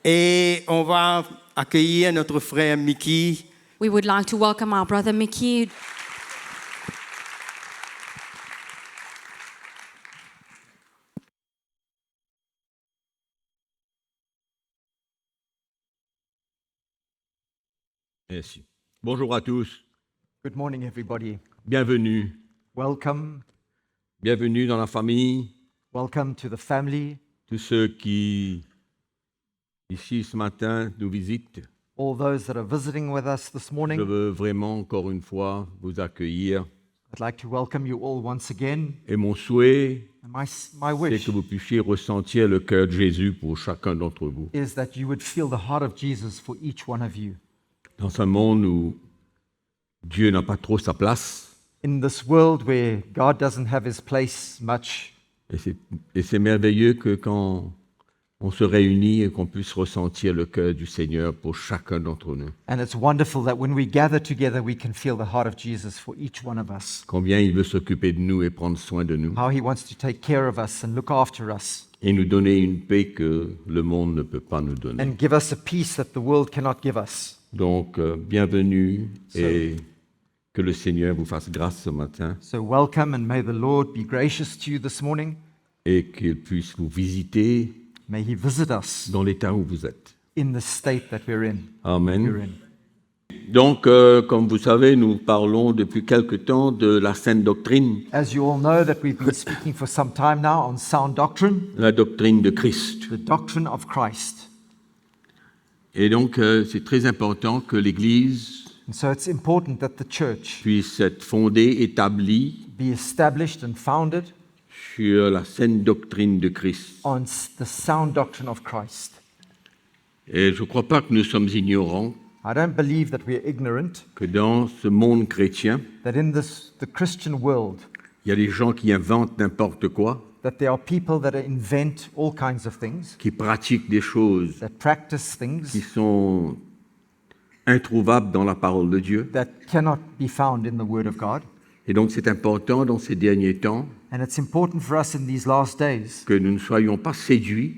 Et on va accueillir notre frère Mickey. We would like to welcome our brother Mickey. Merci. Bonjour à tous. Good morning, everybody. Bienvenue. Welcome. Bienvenue dans la famille. Welcome to the family. Tous ceux qui, ici ce matin, nous visitent. All those that are visiting with us this Je morning. veux vraiment, encore une fois, vous accueillir. I'd like to welcome you all once again. Et mon souhait, And my c'est wish que vous puissiez ressentir le cœur de Jésus pour chacun d'entre vous. is that you would feel the heart of Jesus for each one of you. Dans un monde où Dieu n'a pas trop sa place, In this world where God doesn't have his place much, et c'est merveilleux que quand on se réunit et qu'on puisse ressentir le cœur du Seigneur pour chacun d'entre nous. and it's wonderful that when we gather together, we can feel the heart of Jesus for each one of us. Combien il veut s'occuper de nous et prendre soin de nous. How he wants to take care of us and look after us Et nous donner une paix que le monde ne peut pas nous donner. and give us a peace that the world cannot give us. Donc, bienvenue et que le Seigneur vous fasse grâce ce matin So welcome, and may the Lord be gracious to you this morning. et qu'il puisse vous visiter May he visit us dans l'état où vous êtes. in the state that we're in. Amen. Donc, comme vous savez, nous parlons depuis quelque temps de la sainte doctrine, As you all know, that we've been speaking for some time now on sound doctrine, la doctrine de Christ. the doctrine of Christ. Et donc, c'est très important que l'Église And so it's important that the church puisse être fondée, établie be established and founded sur la sainte doctrine de Christ. on the sound doctrine of Christ. Et je ne crois pas que nous sommes ignorants I don't believe that we're ignorant, que dans ce monde chrétien, that in the Christian world, il y a des gens qui inventent n'importe quoi, that there are people that invent all kinds of things, qui pratiquent des choses that practice qui things sont introuvables dans la parole de Dieu. that cannot be found in the Word of God. Et donc c'est important dans ces derniers temps And it's important for us in these last days que nous ne soyons pas séduits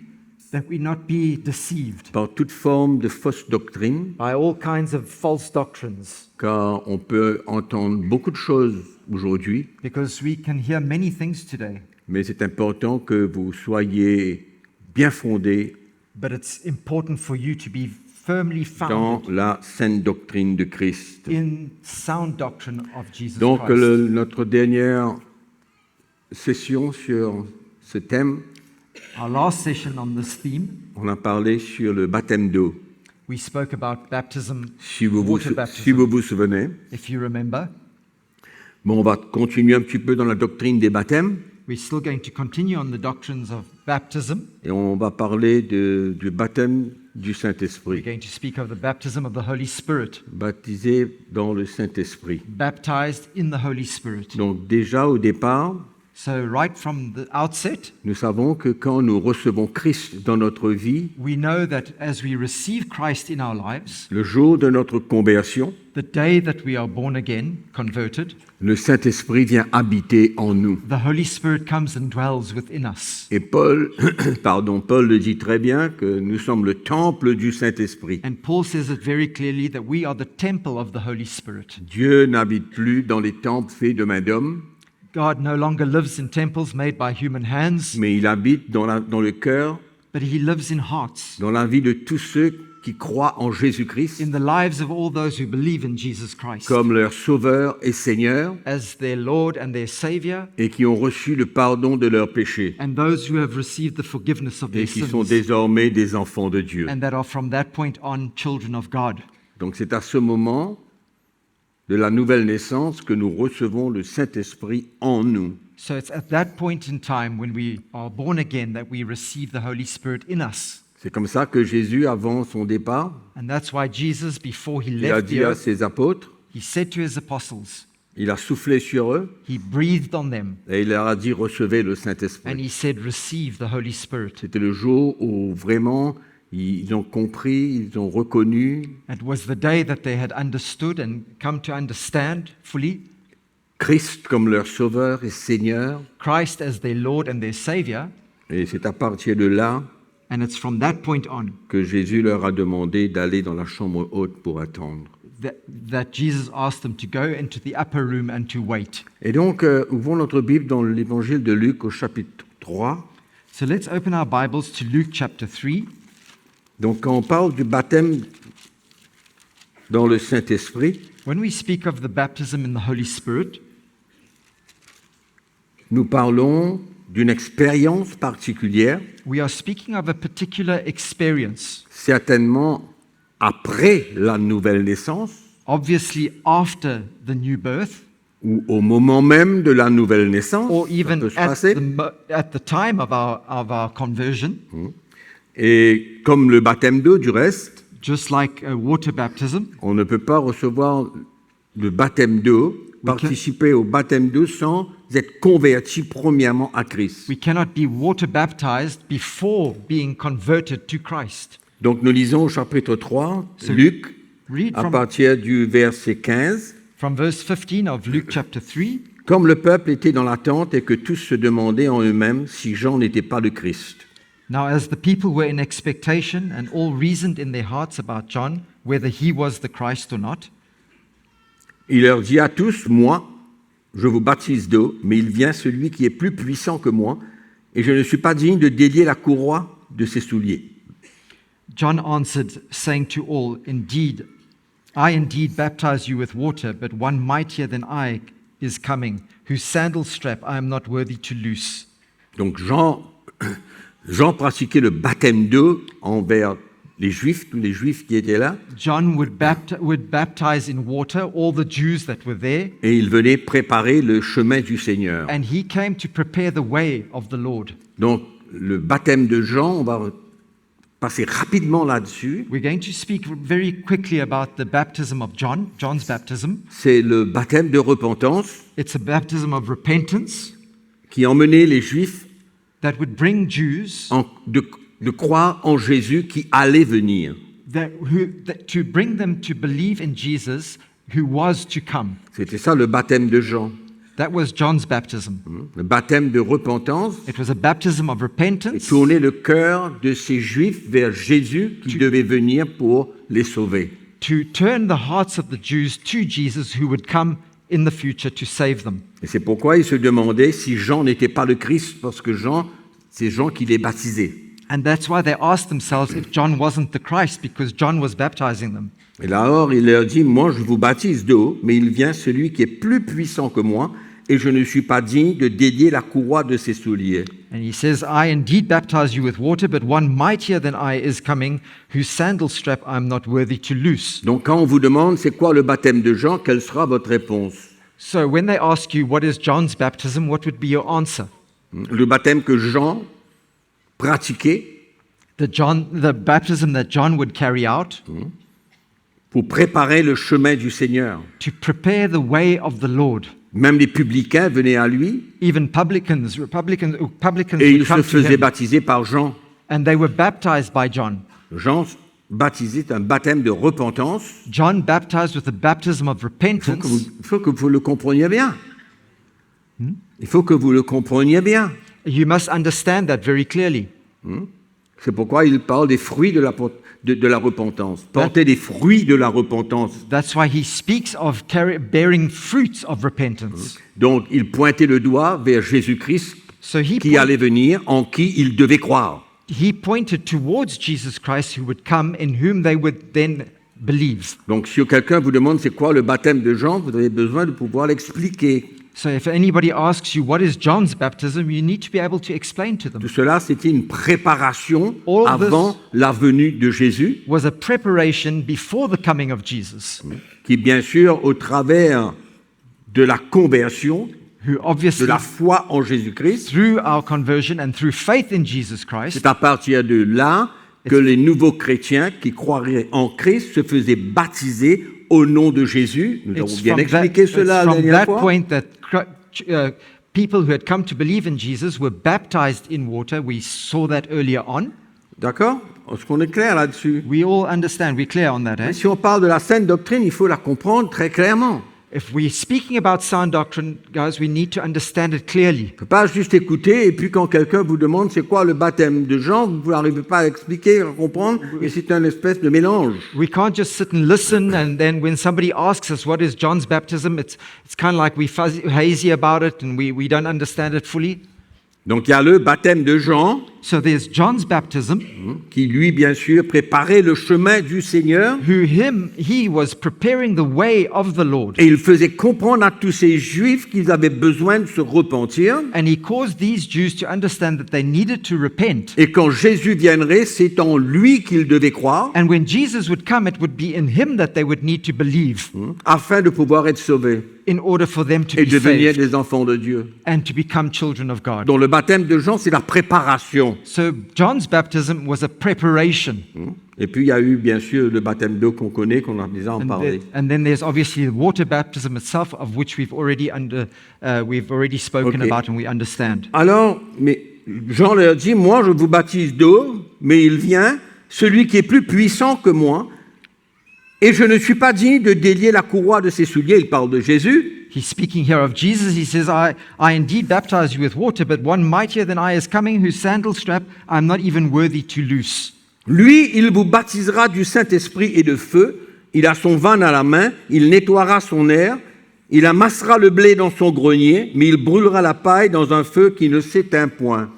that we not be deceived par toute forme de fausse doctrine, by all kinds of false doctrines, car on peut entendre beaucoup de choses aujourd'hui, because we can hear many things today, mais c'est important que vous soyez bien fondés but it's important for you to be firmly dans founded la sainte doctrine de Christ. in sound doctrine of Jesus Donc Christ. notre dernière session sur ce thème, Our last session on this theme, on a parlé sur le baptême d'eau. we spoke about baptism, Si vous water vous baptism, souvenez. if you remember. Bon, on va continuer un petit peu dans la doctrine des baptêmes We're still going to continue on the doctrines of baptism. et on va parler du baptême du We're Saint-Esprit, going to speak of the baptism of the Holy Spirit, baptisé dans le Saint-Esprit. baptized in the Holy Spirit. Donc déjà au départ, So right from the outset, nous savons que quand nous recevons Christ dans notre vie, we know that as we receive Christ in our lives, le jour de notre conversion, the day that we are born again, converted, le Saint-Esprit vient habiter en nous. the Holy Spirit comes and dwells within us. Et Paul le dit très bien que nous sommes le temple du Saint-Esprit. And Paul says it very clearly that we are the temple of the Holy Spirit. Dieu n'habite plus dans les temples faits de main d'homme, God no longer lives in temples made by human hands, mais il habite dans le cœur, but he lives in hearts, dans la vie de tous ceux qui croient en Jésus-Christ in the lives of all those who believe in Jesus Christ comme leur Sauveur et Seigneur as their Lord and their Savior, et qui ont reçu le pardon de leurs péchés and those who have received the forgiveness of et their qui sont sins, désormais des enfants de Dieu. and that are from that point on children of God. Donc c'est à ce moment de la nouvelle naissance que nous recevons le Saint-Esprit en nous. So it's at that point in time when we are born again that we receive the Holy Spirit in us. C'est comme ça que Jésus, avant son départ, And that's why Jesus, before he il a left dit the à earth, ses apôtres, he said to his apostles, il a soufflé sur eux he breathed on them, et il leur a dit recevez le and Saint-Esprit. he said, receive the Holy Spirit. C'était le jour où vraiment ils ont compris, ils ont reconnu It was the day that they had understood and come to understand fully Christ comme leur Sauveur et Seigneur. Christ as their Lord and their Savior. Et c'est à partir de là And it's from that point on que Jésus leur a demandé d'aller dans la chambre haute pour attendre. that Jesus asked them to go into the upper room and to wait. Et donc, ouvrons notre Bible dans l'évangile de Luc au chapitre 3. So let's open our Bibles to Luke chapter 3. Donc, quand on parle du baptême dans le Saint-Esprit, When we speak of the baptism in the Holy Spirit, nous parlons d'une expérience particulière, we are speaking of a particular experience, certainement après la nouvelle naissance obviously after the new birth, ou au moment même de la nouvelle naissance, or ça even peut se passer. at the time of our conversion, Et comme le baptême d'eau, du reste, just like a water baptism. on ne peut pas recevoir le baptême d'eau, participer au baptême d'eau sans être converti premièrement à Christ. We cannot be water baptized before being converted to Christ. Donc nous lisons au chapitre 3, So, Luc, Read à partir du verset 15. from verse 15 of Luke chapter 3. Comme le peuple était dans l'attente et que tous se demandaient en eux-mêmes si Jean n'était pas le Christ. Now, as the people were in expectation and all reasoned in their hearts about John, whether he was the Christ or not, Il leur dit à tous, moi, je vous baptise d'eau, mais il vient celui qui est plus puissant que moi, et je ne suis pas digne de délier la courroie de ses souliers. John answered, saying to all, I indeed baptize you with water, but one mightier than I is coming, whose sandal strap I am not worthy to loose. Donc Jean pratiquait le baptême d'eau envers les Juifs, tous les Juifs qui étaient là, John would baptize in water all the Jews that were there, et il venait préparer le chemin du Seigneur. and he came to prepare the way of the Lord. Donc le baptême de Jean, on va passer rapidement là-dessus, We're going to speak very quickly about the baptism of John, John's baptism. c'est le baptême de repentance It's a baptism of repentance qui emmenait les Juifs that would bring Jews de croire en Jésus qui allait venir. to bring them to believe in Jesus who was to come. C'était ça le baptême de Jean, That was John's baptism. le baptême de repentance, It was a baptism of et repentance tourner le cœur de ces Juifs vers Jésus qui devait venir pour les sauver. to turn the hearts of the Jews to Jesus who would come in the future to save them. Et c'est pourquoi ils se demandaient si Jean n'était pas le Christ, parce que Jean, c'est Jean qui les baptisait. And that's why they asked themselves if John wasn't the Christ, because John was baptizing them. Et là, alors, il leur dit, moi, je vous baptise d'eau, mais il vient celui qui est plus puissant que moi, et je ne suis pas digne de délier la courroie de ses souliers. And he says, I indeed baptize you with water, but one mightier than I is coming, whose sandal strap I am not worthy to loose. Donc, quand on vous demande c'est quoi le baptême de Jean, quelle sera votre réponse? So when they ask you, what is John's baptism, what would be your answer? Le baptême que Jean pratiquait The baptism that John would carry out pour préparer le chemin du Seigneur. to prepare the way of the Lord. Même les publicains venaient à lui Even publicans et would ils se come to faisaient him, baptiser par Jean. and they were baptized by John. Jean baptisait un baptême de repentance. John baptized with the baptism of Il repentance. faut que vous le compreniez bien. Il faut que vous le compreniez bien. You must understand that very clearly. C'est pourquoi il parle des fruits de la repentance. Porter des fruits de la repentance. That's why he speaks of bearing fruits of repentance. Donc, il pointait le doigt vers Jésus-Christ So qui allait venir, en qui il devait croire. he pointed towards Jesus Christ who would come, in whom they would then believe. Donc, si quelqu'un vous demande c'est quoi le baptême de Jean, vous avez besoin de pouvoir l'expliquer. So if anybody asks you what is John's baptism, you need to be able to explain to them. Tout cela, c'était une préparation All avant la venue de Jésus, Was a preparation before the coming of Jesus, qui, bien sûr, au travers de la conversion, who de obviously la foi en Jésus-Christ, through our conversion and through faith in Jesus Christ, c'est à partir de là que les nouveaux chrétiens qui croiraient en Christ se faisaient baptiser au nom de Jésus. Nous avons bien expliqué cela la from dernière that fois. point that people who had come to believe in Jesus were baptized in water. We saw that earlier on. D'accord? Est-ce qu'on est clair là-dessus? We all understand. We're clear on that. Eh? Mais si on parle de la saine doctrine, il faut la comprendre très clairement. If we're speaking about sound doctrine, guys, we need to understand it clearly. On ne peut pas juste écouter et puis quand quelqu'un vous demande c'est quoi le baptême de Jean, vous n'arrivez pas à expliquer, à comprendre, et c'est une espèce de mélange. We can't just sit and listen, and then when somebody asks us what is John's baptism, it's kind of like we're hazy about it and we don't understand it fully. Donc il y a le baptême de Jean, So there's John's baptism, qui lui, bien sûr, préparait le chemin du Seigneur, he was preparing the way of the Lord. et il faisait comprendre à tous ces Juifs qu'ils avaient besoin de se repentir, And he caused these Jews to understand that they needed to repent. et quand Jésus viendrait, c'est en lui qu'ils devaient croire, And when Jesus would come, it would be in him that they would need to believe afin de pouvoir être sauvés in order for them to et be devenir saved des enfants de Dieu. and to become children of God. Donc le baptême de Jean, c'est la préparation. So John's baptism was a preparation. Et puis il y a eu, bien sûr, le baptême d'eau qu'on connaît, qu'on a déjà en parlé. And then there's obviously the water baptism itself, of which we've already spoken Okay. about and we understand. Alors, mais Jean leur dit, moi je vous baptise d'eau, mais il vient, celui qui est plus puissant que moi, et je ne suis pas digne de délier la courroie de ses souliers. Il parle de Jésus. He's speaking here of Jesus. He says, I indeed baptize you with water, but one mightier than I is coming, whose sandal strap I'm not even worthy to loose. Lui, il vous baptisera du Saint-Esprit et de feu. Il a son vin à la main, il nettoiera son aire, il amassera le blé dans son grenier, mais il brûlera la paille dans un feu qui ne s'éteint point.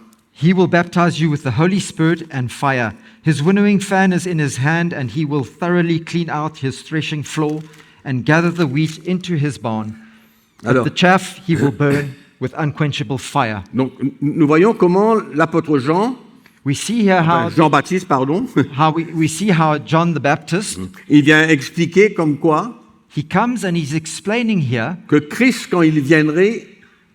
He will baptize you with the Holy Spirit and fire. His winnowing fan is in his hand, and he will thoroughly clean out his threshing floor and gather the wheat into his barn. But Alors, the chaff he will burn with unquenchable fire. donc, nous voyons comment l'apôtre Jean, We see here Jean-Baptiste, pardon, we see how John the Baptist, il vient expliquer comme quoi he comes and he's explaining here que Christ, quand il viendrait,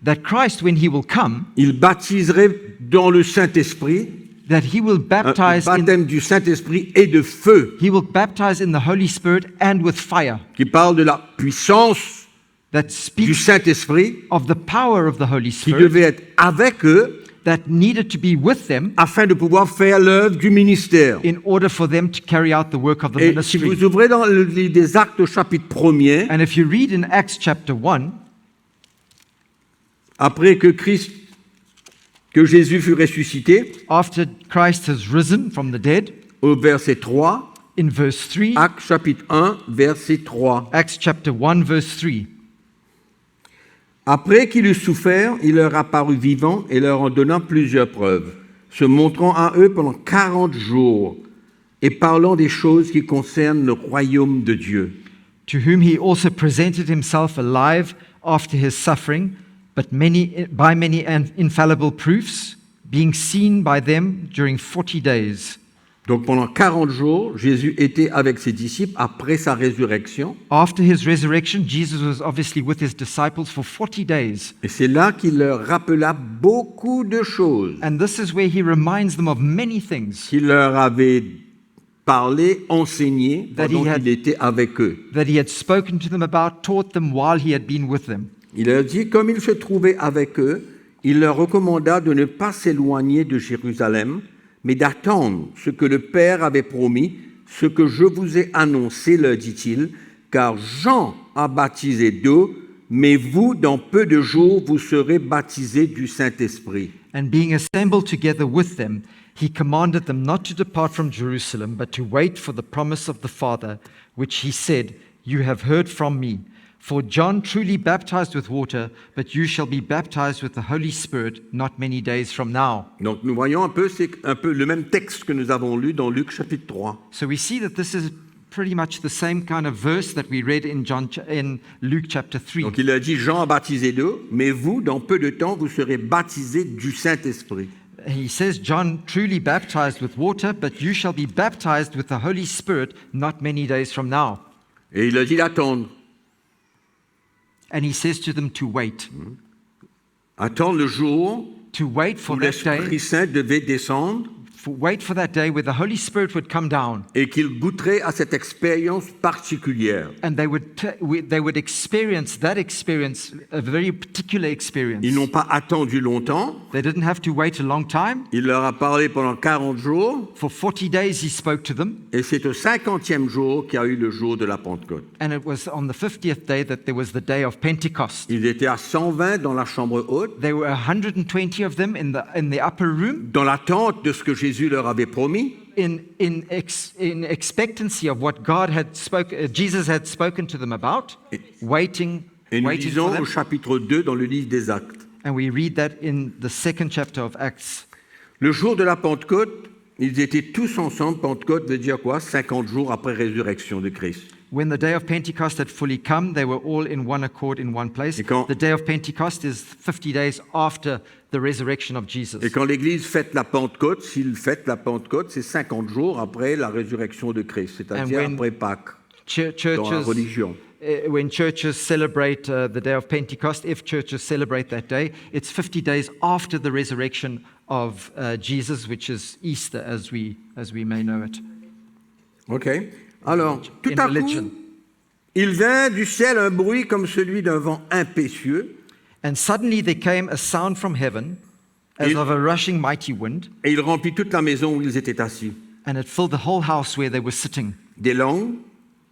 that Christ, when he will come, il baptiserait dans le Saint-Esprit, that he will un baptize baptême du Saint-Esprit et de feu, in the Holy Spirit and with fire. qui parle de la puissance That du speaks Saint-Esprit, of the power of the Holy qui Spirit devait être avec eux that needed to be with them afin de pouvoir faire l'œuvre du ministère. in order for them to carry out the work of the Et si ministry. vous ouvrez dans le livre des Actes au chapitre 1er, And if you read in Acts chapter 1, après que Jésus fut ressuscité, after Christ has risen from the dead, au verset 3, in verse 3, Actes chapitre 1, verset 3. Acts chapter 1, verse 3, Après qu'il eut souffert, il leur apparut vivant et leur en donnant plusieurs preuves, se montrant à eux pendant 40 jours et parlant des choses qui concernent le royaume de Dieu. to whom he also presented himself alive after his suffering, but by many infallible proofs, being seen by them during 40 days. Donc pendant 40 jours, Jésus était avec ses disciples après sa résurrection. After his resurrection, Jesus was obviously with his disciples for 40 days. Et c'est là qu'il leur rappela beaucoup de choses And this is where he reminds them of many things qu'il leur avait parlé, enseigné That he pendant had- qu'il était avec eux. that he had spoken to them about, taught them while he had been with them. Il leur dit, comme il se trouvait avec eux, il leur recommanda de ne pas s'éloigner de Jérusalem, mais d'attendre ce que le Père avait promis, ce que je vous ai annoncé, leur dit-il, car Jean a baptisé d'eau, mais vous, dans peu de jours, vous serez baptisés du Saint-Esprit. And being assembled together with them, he commanded them not to depart from Jerusalem, but to wait for the promise of the Father, which he said, You have heard from me. For John truly baptized with water, but you shall be baptized with the Holy Spirit not many days from now. Donc nous voyons c'est un peu le même texte que nous avons lu dans Luc chapitre 3. So we see that this is pretty much the same kind of verse that we read in Luke chapter 3. Donc il a dit, Jean a baptisé d'eau, mais vous, dans peu de temps, vous serez baptisés du Saint-Esprit. He says, John truly baptized with water, but you shall be baptized with the Holy Spirit not many days from now. Et il a dit d'attendre. And he says to them to wait. Attendre le jour To wait où for that day l'Esprit Saint devait descendre wait for that day where the Holy Spirit would come down et qu'ils goûteraient à cette expérience particulière. and they would experience, a very particular experience. Ils n'ont pas attendu longtemps. They didn't have to wait a long time. Il leur a parlé pendant 40 jours. For 40 days he spoke to them, Et c'est au 50e jour qu'il y a eu le jour de la Pentecôte. and it was on the 50th day that there was the day of Pentecost. Ils étaient à 120 dans la chambre haute, There were 120 of them in the upper room dans l'attente de ce que Jésus leur avait promis. in expectancy of what Jesus had spoken to them about, waiting Et nous for lisons them. au chapitre 2 dans le livre des Actes. And we read that in the second chapter of Acts. Le jour de la Pentecôte, ils étaient tous ensemble. Pentecôte veut dire quoi? 50 jours après résurrection de Christ. When the day of Pentecost had fully come, they were all in one accord in one place. Et quand- The day of Pentecost is 50 days after the resurrection of Jesus. Et quand l'Église fête la Pentecôte, s'il fête la Pentecôte, c'est 50 jours après la résurrection de Christ, c'est-à-dire And when- après Pâques, dans la Churches, religion. when churches celebrate the day of Pentecost, if churches celebrate that day, it's 50 days after the resurrection of Jesus, which is Easter, as we may know it. OK. Alors, tout In à religion. coup, il vint du ciel un bruit comme celui d'un vent impétueux, And suddenly there came a sound from heaven, as Il- of a rushing mighty wind, et il remplit toute la maison où ils étaient assis. and it filled the whole house where they were sitting. Des langues,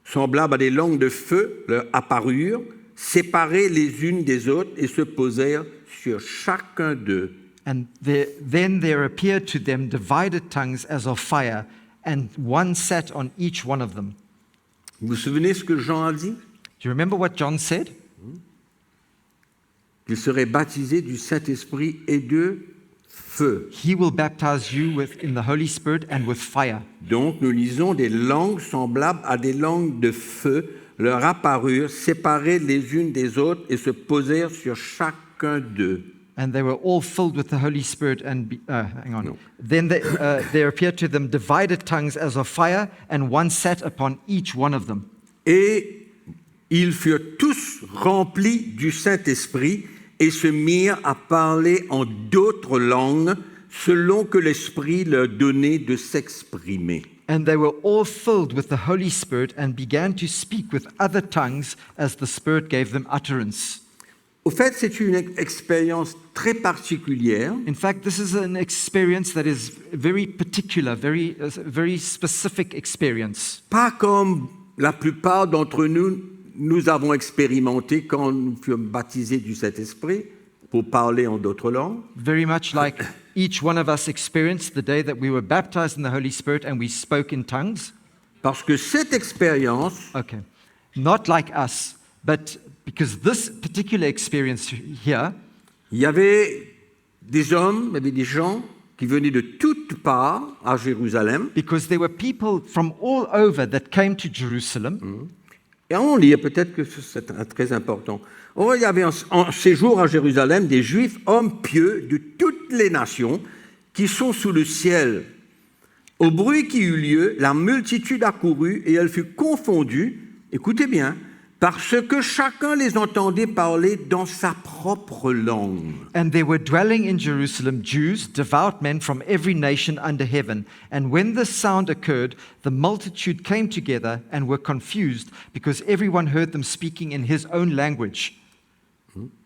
semblables à des langues de feu, leur apparurent, séparées les unes des autres, et se posèrent sur chacun d'eux. And then there appeared to them divided tongues as of fire, and one sat on each one of them. Vous vous souvenez ce que Jean a dit? Do you remember what John said? Qu'ils seraient baptisés du Saint-Esprit et de feu. He will baptize you in the Holy Spirit and with fire. Donc nous lisons des langues semblables à des langues de feu leur apparurent, séparées les unes des autres, et se posèrent sur chacun d'eux. And they were all filled with the Holy Spirit hang on. No. Then there appeared to them divided tongues as of fire, and one sat upon each one of them. Et ils furent tous remplis du Saint-Esprit et se mirent à parler en d'autres langues selon que l'Esprit leur donnait de s'exprimer. And they were all filled with the Holy Spirit and began to speak with other tongues as the Spirit gave them utterance. Au fait, c'est une expérience très particulière In fact, this is an experience that is very particular, very specific experience. pas comme la plupart d'entre nous avons expérimenté quand nous fûmes baptisés du Saint-Esprit pour parler en d'autres langues. Very much like each one of us experienced the day that we were baptized in the Holy Spirit and we spoke in tongues. Parce que cette expérience Okay. Not like us, but because this particular experience here, il y avait des hommes, il y avait des gens qui venaient de toutes parts à Jérusalem. because there were people from all over that came to Jerusalem. Et on lit, peut-être que c'est très important. Oh, il y avait en séjour à Jérusalem des Juifs, hommes pieux de toutes les nations qui sont sous le ciel. Au bruit qui eut lieu, la multitude accourut et elle fut confondue, écoutez bien, parce que chacun les entendait parler dans sa propre langue. And there were dwelling in Jerusalem Jews, devout men from every nation under heaven. And when this sound occurred, the multitude came together and were confused because everyone heard them speaking in his own language.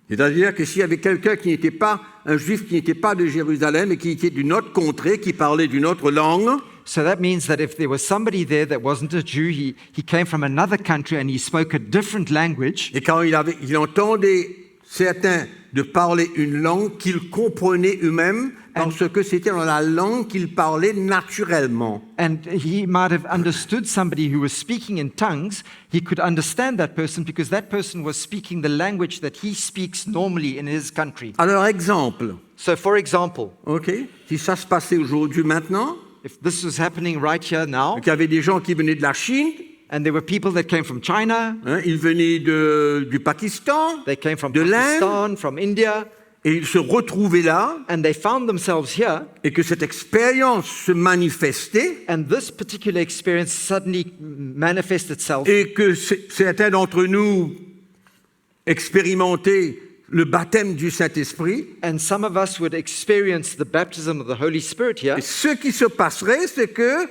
C'est-à-dire que s'il y avait quelqu'un qui n'était pas, un juif qui n'était pas de Jérusalem et qui était d'une autre contrée, qui parlait d'une autre langue, So that means that if there was somebody there that wasn't a Jew, he came from another country and he spoke a different language. et quand il entendait certains de parler une langue qu'ils comprenaient eux-mêmes, parce que c'était dans la langue qu'ils parlaient naturellement. And he might have understood somebody who was speaking in tongues. He could understand that person because that person was speaking the language that he speaks normally in his country. Alors, exemple, So, for example, ok, si ça se passait aujourd'hui maintenant, if this was happening right here now, qu'il y avait des gens qui venaient de la Chine, and there were people that came from China, hein, ils venaient du Pakistan, they came from de l'Inde, Pakistan, from India, et ils se retrouvaient là, and they found themselves here, et que cette expérience se manifestait, and this particular experience suddenly manifests itself. et que certains d'entre nous expérimentaient le baptême du Saint-Esprit. and some of us would experience the baptism of the Holy Spirit here. Et ce qui se passerait, c'est que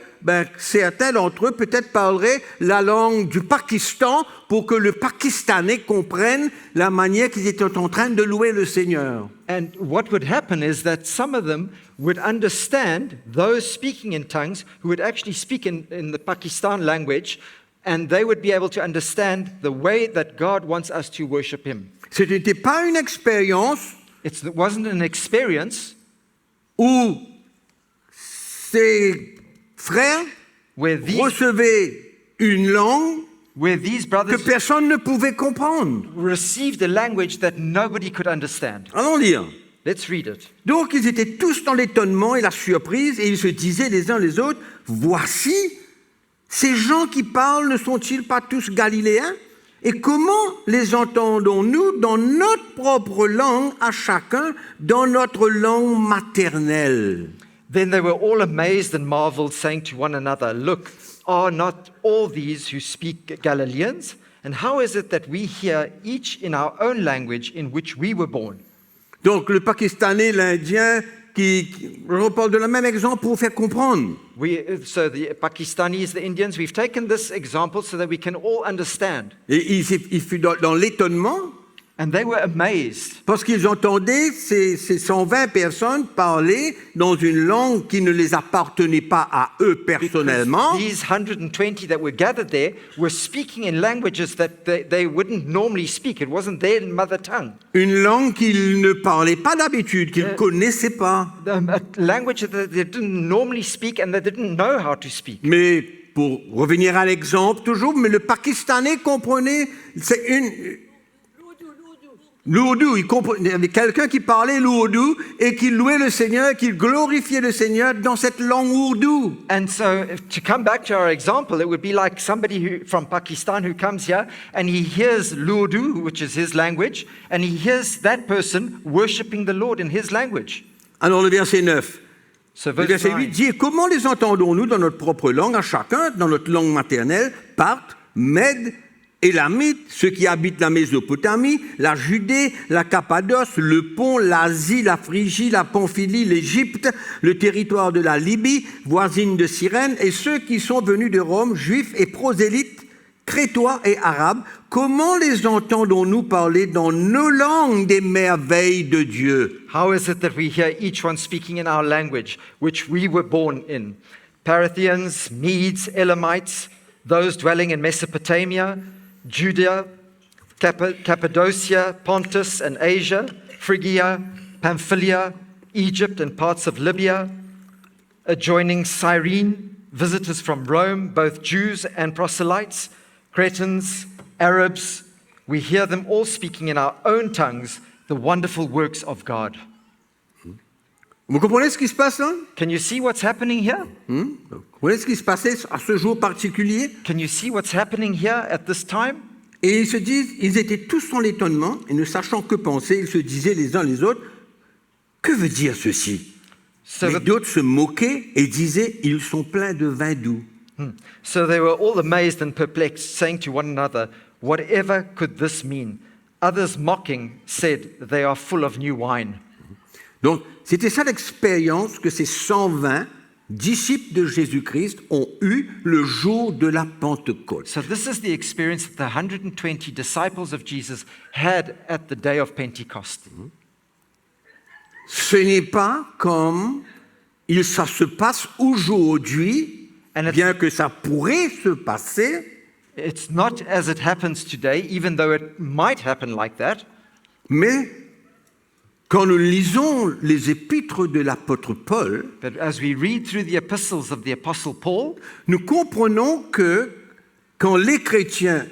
certains d'entre eux peut-être parleraient la langue du Pakistan pour que le Pakistanais comprenne la manière qu'ils étaient en train de louer le Seigneur. And what would happen is that some of them would understand those speaking in tongues who would actually speak in the Pakistan language, and they would be able to understand the way that God wants us to worship Him. Ce n'était pas une expérience It wasn't an experience où ces frères where these recevaient une langue que brothers personne ne pouvait comprendre. received a language that nobody could understand. Allons lire. Let's read it. Donc ils étaient tous dans l'étonnement et la surprise et ils se disaient les uns les autres, voici, ces gens qui parlent ne sont-ils pas tous galiléens? Et comment les entendons-nous dans notre propre langue à chacun, dans notre langue maternelle? Then they were all amazed and marveled, saying to one another, Look, are not all these who speak Galileans? And how is it that we hear each in our own language in which we were born? Donc le Pakistanais, l'Indien, je reparle de le même exemple pour vous faire comprendre. So the Pakistanis, the Indians, we've taken this example so that we can all understand. Et il fut dans l'étonnement And they were amazed parce qu'ils entendaient ces 120 personnes parler dans une langue qui ne les appartenait pas à eux personnellement. because these 120 that were gathered there were speaking in languages that they wouldn't normally speak. It wasn't their mother tongue. Une langue qu'ils ne parlaient pas d'habitude, qu'ils ne connaissaient pas. A language that they didn't normally speak and they didn't know how to speak. Mais pour revenir à l'exemple toujours, mais le Pakistanais comprenait, c'est une... L'ourdou, il y avait quelqu'un qui parlait l'ourdou et qui louait le Seigneur, qui glorifiait le Seigneur dans cette langue ourdou. And so, to come back to our example, it would be like somebody from Pakistan who comes here and he hears Urdu, which is his language, and he hears that person worshiping the Lord in his language. Alors le verset 9. So Le verse verset 8 9. dit, « Comment les entendons-nous dans notre propre langue, à chacun, dans notre langue maternelle, Parthes, Mèdes, Élamites, ceux qui habitent la Mésopotamie, la Judée, la Cappadoce, le Pont, l'Asie, la Phrygie, la Pamphylie, l'Égypte, le territoire de la Libye, voisine de Cyrène, et ceux qui sont venus de Rome, juifs et prosélytes, crétois et arabes, comment les entendons-nous parler dans nos langues des merveilles de Dieu ?» How is it that we hear each one speaking in our language, which we were born in? Parthians, Medes, Elamites, those dwelling in Mesopotamia, Judea, Cappadocia, Pontus and Asia, Phrygia, Pamphylia, Egypt and parts of Libya, adjoining Cyrene, visitors from Rome, both Jews and proselytes, Cretans, Arabs, we hear them all speaking in our own tongues the wonderful works of God. Vous comprenez ce qui se passe là? Can you see what's happening here? Vous comprenez ce qui se passait à ce jour particulier? Can you see what's happening here at this time? Et ils se disent, ils étaient tous dans l'étonnement, et ne sachant que penser, ils se disaient les uns les autres, que veut dire ceci? So, Mais d'autres se moquaient et disaient, ils sont pleins de vin doux. so they were all amazed and perplexed, saying to one another, whatever could this mean? Others mocking said, they are full of new wine. Donc, c'était ça l'expérience que ces 120 disciples de Jésus-Christ ont eu le jour de la Pentecôte. So this is the experience that the 120 disciples of Jesus had at the day of Pentecost. Ce n'est pas comme ça se passe aujourd'hui, And it's- bien que ça pourrait se passer, It's not as it happens today, even though it might happen like that. mais quand nous lisons les épîtres de l'apôtre Paul, But as we read through the epistles of the Apostle Paul, nous comprenons que quand les chrétiens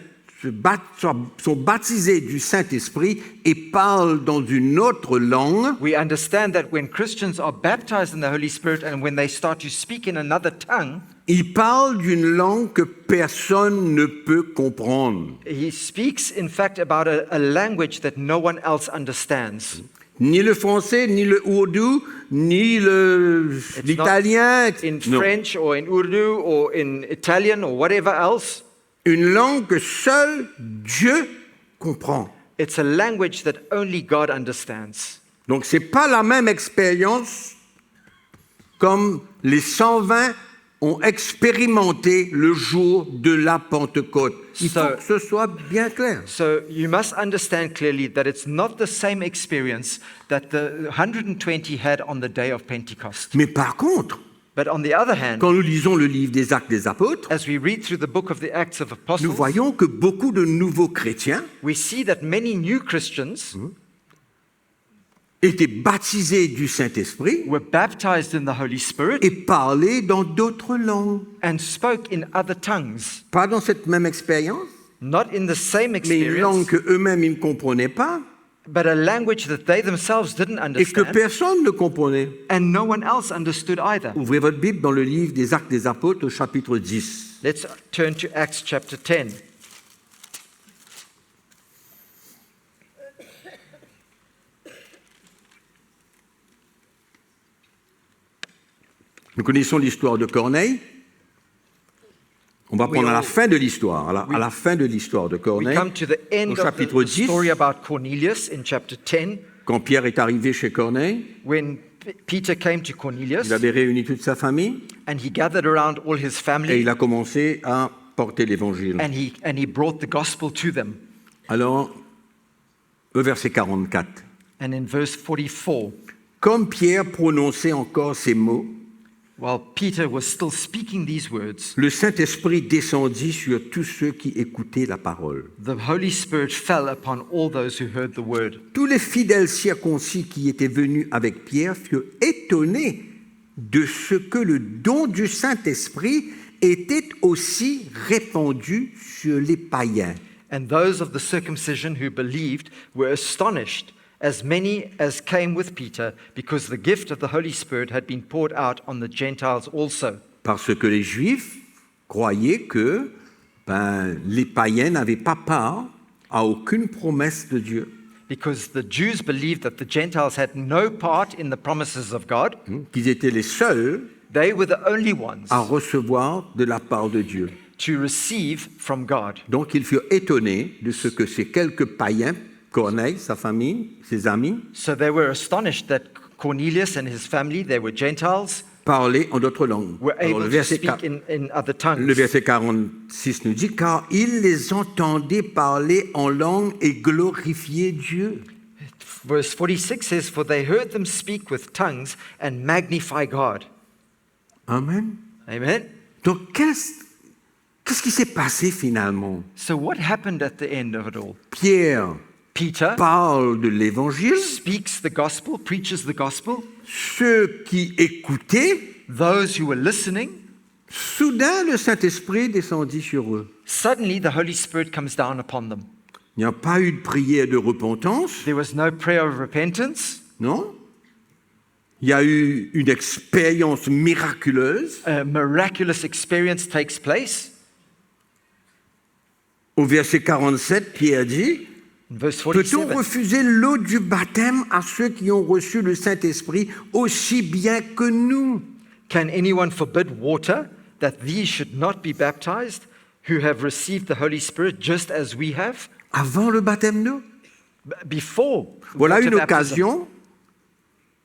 sont baptisés du Saint-Esprit et parlent dans une autre langue, we understand that when Christians are baptized in the Holy Spirit and when they start to speak in another tongue, ils parlent d'une langue que personne ne peut comprendre. he speaks, in fact, about a language that no one else understands. Ni le français, ni le ourdou, ni l'italien. In Non. French or in Urdu or in Italian or whatever else. Une langue que seul Dieu comprend. It's a language that only God understands. Donc ce n'est pas la même expérience comme les 120 ont expérimenté le jour de la Pentecôte. Il faut que ce soit bien clair. So you must understand clearly that it's not the same experience that the 120 had on the day of Pentecost. Mais par contre, But on the other hand, quand nous lisons le livre des Actes des Apôtres, as we read through the book of the Acts of nous Apostles, voyons que beaucoup de nouveaux chrétiens we see that many new Christians étaient baptisés du Saint-Esprit were baptized in the Holy Spirit et parlaient dans d'autres langues. and spoke in other tongues, Pas dans cette même expérience, not in the same mais une langue experience, qu'eux-mêmes ils ne comprenaient pas but a language that they themselves didn't et que understand personne ne comprenait. and no one else understood either. Ouvrez votre Bible dans le livre des Actes des Apôtres au chapitre 10. Let's turn to Acts chapter 10. Nous connaissons l'histoire de Corneille. On va prendre à la fin de l'histoire, à la fin de l'histoire de We Corneille, come to the end au of chapitre the 10, story about Cornelius in chapter 10. quand Pierre est arrivé chez Corneille. When Peter came to Cornelius Il avait réuni toute sa famille and he gathered around all his et family il a commencé à porter l'évangile. and he brought the gospel to them. Alors, au verset 44. And in verse 44, Comme Pierre prononçait encore ces mots, while Peter was still speaking these words, le Saint-Esprit descendit sur tous ceux qui écoutaient la parole. the Holy Spirit fell upon all those who heard the word. Tous les fidèles circoncis qui étaient venus avec Pierre furent étonnés de ce que le don du Saint-Esprit était aussi répandu sur les païens. And those of the circumcision who believed were astonished, as many as came with Peter, because the gift of the Holy Spirit had been poured out on the Gentiles also. Parce que les Juifs croyaient que les païens n'avaient pas part à aucune promesse de Dieu, Because the Jews believed that the Gentiles had no part in the promises of God. qu'ils étaient les seuls They were the only ones à recevoir de la part de Dieu. to receive from God. Donc ils furent étonnés de ce que ces quelques païens, Corneille, sa famille, ses amis, So they were astonished that Cornelius and his family, they were Gentiles, parlaient en d'autres langues. were Alors, able to speak in other le tongues. verset 46 nous dit, car ils les entendaient parler en langue et glorifier Dieu. Verse 46 says, For they heard them speak with tongues and magnify God. Amen. Amen. Donc qu'est-ce qui s'est passé finalement? So what happened at the end of it all? Pierre Peter parle de l'évangile. speaks the gospel, preaches the gospel. Ceux qui écoutaient, Those who were listening, soudain le Saint-Esprit descendit sur eux. suddenly the Holy Spirit comes down upon them. Il n'y a pas eu de prière de repentance, There was no prayer of repentance. non? Il y a eu une expérience miraculeuse. A miraculous experience takes place. Au verset 47, Pierre dit, In verse peut-on 47, refuser l'eau du baptême à ceux qui ont reçu le Saint-Esprit aussi bien que nous? Can anyone forbid water that these should not be baptized who have received the Holy Spirit just as we have? Avant le baptême d'eau? Before Voilà water une baptism. occasion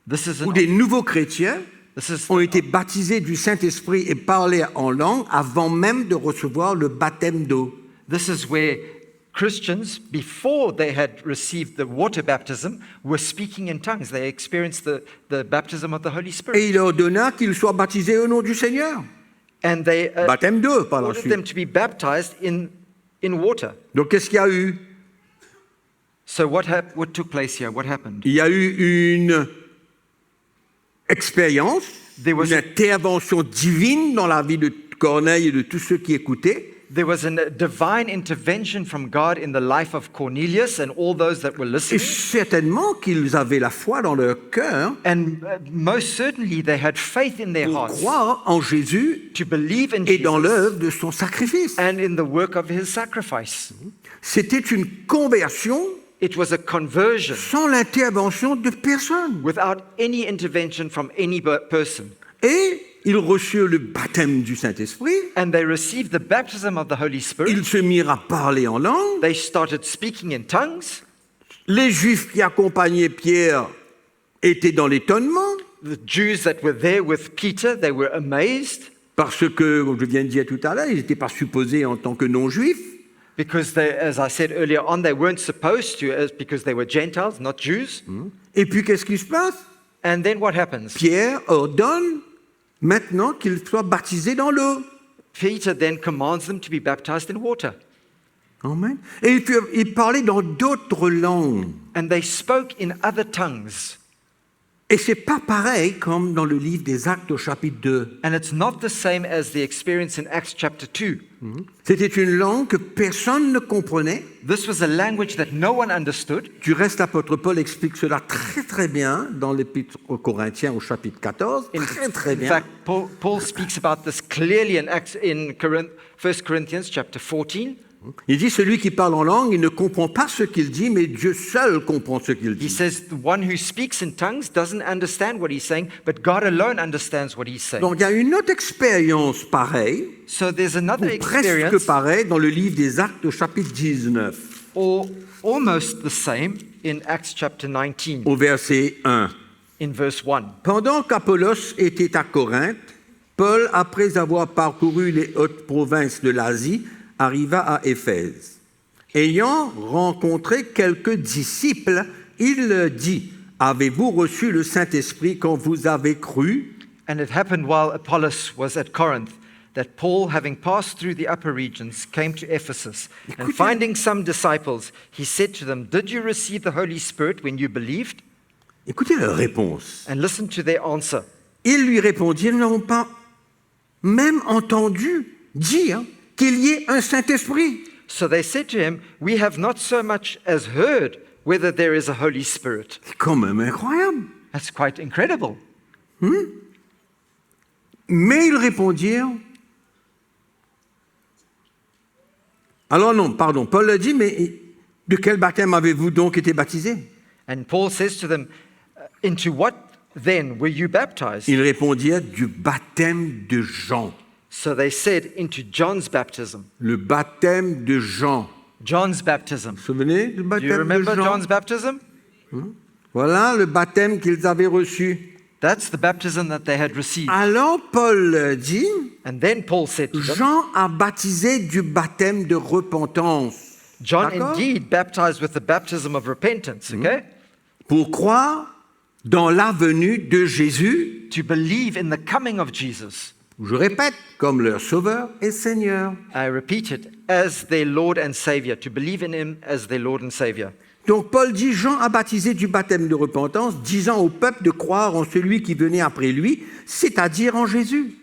This is où an, des nouveaux chrétiens this is ont été baptisés du Saint-Esprit et parlaient en langue avant même de recevoir le baptême d'eau. This is where Christians, before they had received the water baptism, were speaking in tongues. They experienced the baptism of the Holy Et Spirit. il ordonna qu'ils soient baptisés au nom du Seigneur. And they Baptême d'eau par la ordered them suite. to be baptized in water. Donc qu'est-ce qu'il y a eu? So what took place here? What happened? Il y a eu une expérience, There was une intervention divine dans la vie de Corneille et de tous ceux qui écoutaient. There was a divine intervention from God in the life of Cornelius and all those that were Et listening. certainement qu'ils avaient la foi dans leur cœur And most certainly they had faith in their pour hearts croire en Jésus to believe in et dans Jesus l'œuvre de son sacrifice. and in the work of his sacrifice. C'était une conversion It was a conversion sans l'intervention de personne. without any intervention from any person. Et ils reçurent le baptême du Saint-Esprit. And they received the baptism of the Holy Spirit. Ils se mirent à parler en langue. They started speaking in tongues. Les Juifs qui accompagnaient Pierre étaient dans l'étonnement, The Jews that were there with Peter, they were amazed parce que, comme je viens de dire tout à l'heure, ils n'étaient pas supposés en tant que non-juifs. because they, as I said earlier on, they weren't supposed to because they were Gentiles, not Jews. Et puis, qu'est-ce qui se passe? And then what happens? Pierre ordonne maintenant qu'ils soient baptisés dans l'eau. Peter then commands them to be baptized in water. Amen. Et ils parlaient dans d'autres langues. And they spoke in other tongues. Et c'est pas pareil comme dans le livre des Actes au chapitre 2. And it's not the same as the experience in Acts chapter 2. C'était une langue que personne ne comprenait. This was a language that no one understood. Du reste, l'apôtre Paul explique cela très très bien dans l'épître aux Corinthiens au chapitre 14. Très très In bien. fact, Paul speaks about this clearly in 1 Corinthians chapter 14. Il dit, celui qui parle en langue, il ne comprend pas ce qu'il dit, mais Dieu seul comprend ce qu'il He dit. says the one who speaks in tongues doesn't understand what he's saying, but God alone understands what he's saying. Donc il y a une autre expérience pareille, So there's another ou presque experience, pareille, dans le livre des Actes au chapitre 19, or almost the same, in Acts chapter 19, au verset 1. in verse 1. Pendant qu'Apollos était à Corinthe, Paul, après avoir parcouru les hautes provinces de l'Asie, arriva à Éphèse. Ayant rencontré quelques disciples, il dit, « Avez-vous reçu le Saint-Esprit quand vous avez cru ?» And it happened while Apollos was at Corinth that Paul, having passed through the upper regions, came to Ephesus. And finding some disciples, he said to them, Did you receive the Holy Spirit when you believed? Écoutez leur réponse. And listen to their answer. Ils lui répondirent, « Nous n'avons pas même entendu dire qu'il y ait un Saint-Esprit. » So they said to him, We have not so much as heard whether there is a Holy Spirit. C'est quand même incroyable. That's quite incredible. Mais ils répondirent. Alors non, pardon, Paul a dit, mais de quel baptême avez-vous donc été baptisés? And Paul says to them, Into what then were you baptized? Ils répondirent du baptême de Jean. So they said, Into John's baptism. Le baptême de Jean. John's baptism. Vous vous souvenez du Do you baptême de remember Jean? John's baptism? Voilà le baptême qu'ils avaient reçu. That's the baptism that they had received. Alors Paul dit, And then Paul said to them, Jean a baptisé du baptême de repentance. John D'accord? indeed baptized with the baptism of repentance, okay? Pour croire dans la venue de Jésus, To believe in the coming of Jesus. je répète, comme leur sauveur et Seigneur. I repeat it, as their Lord and Savior. To believe in Him as their Lord and Savior. Donc Paul dit, Jean a baptisé du baptême de repentance, disant au peuple de croire en celui qui venait après lui, c'est-à-dire en Jésus.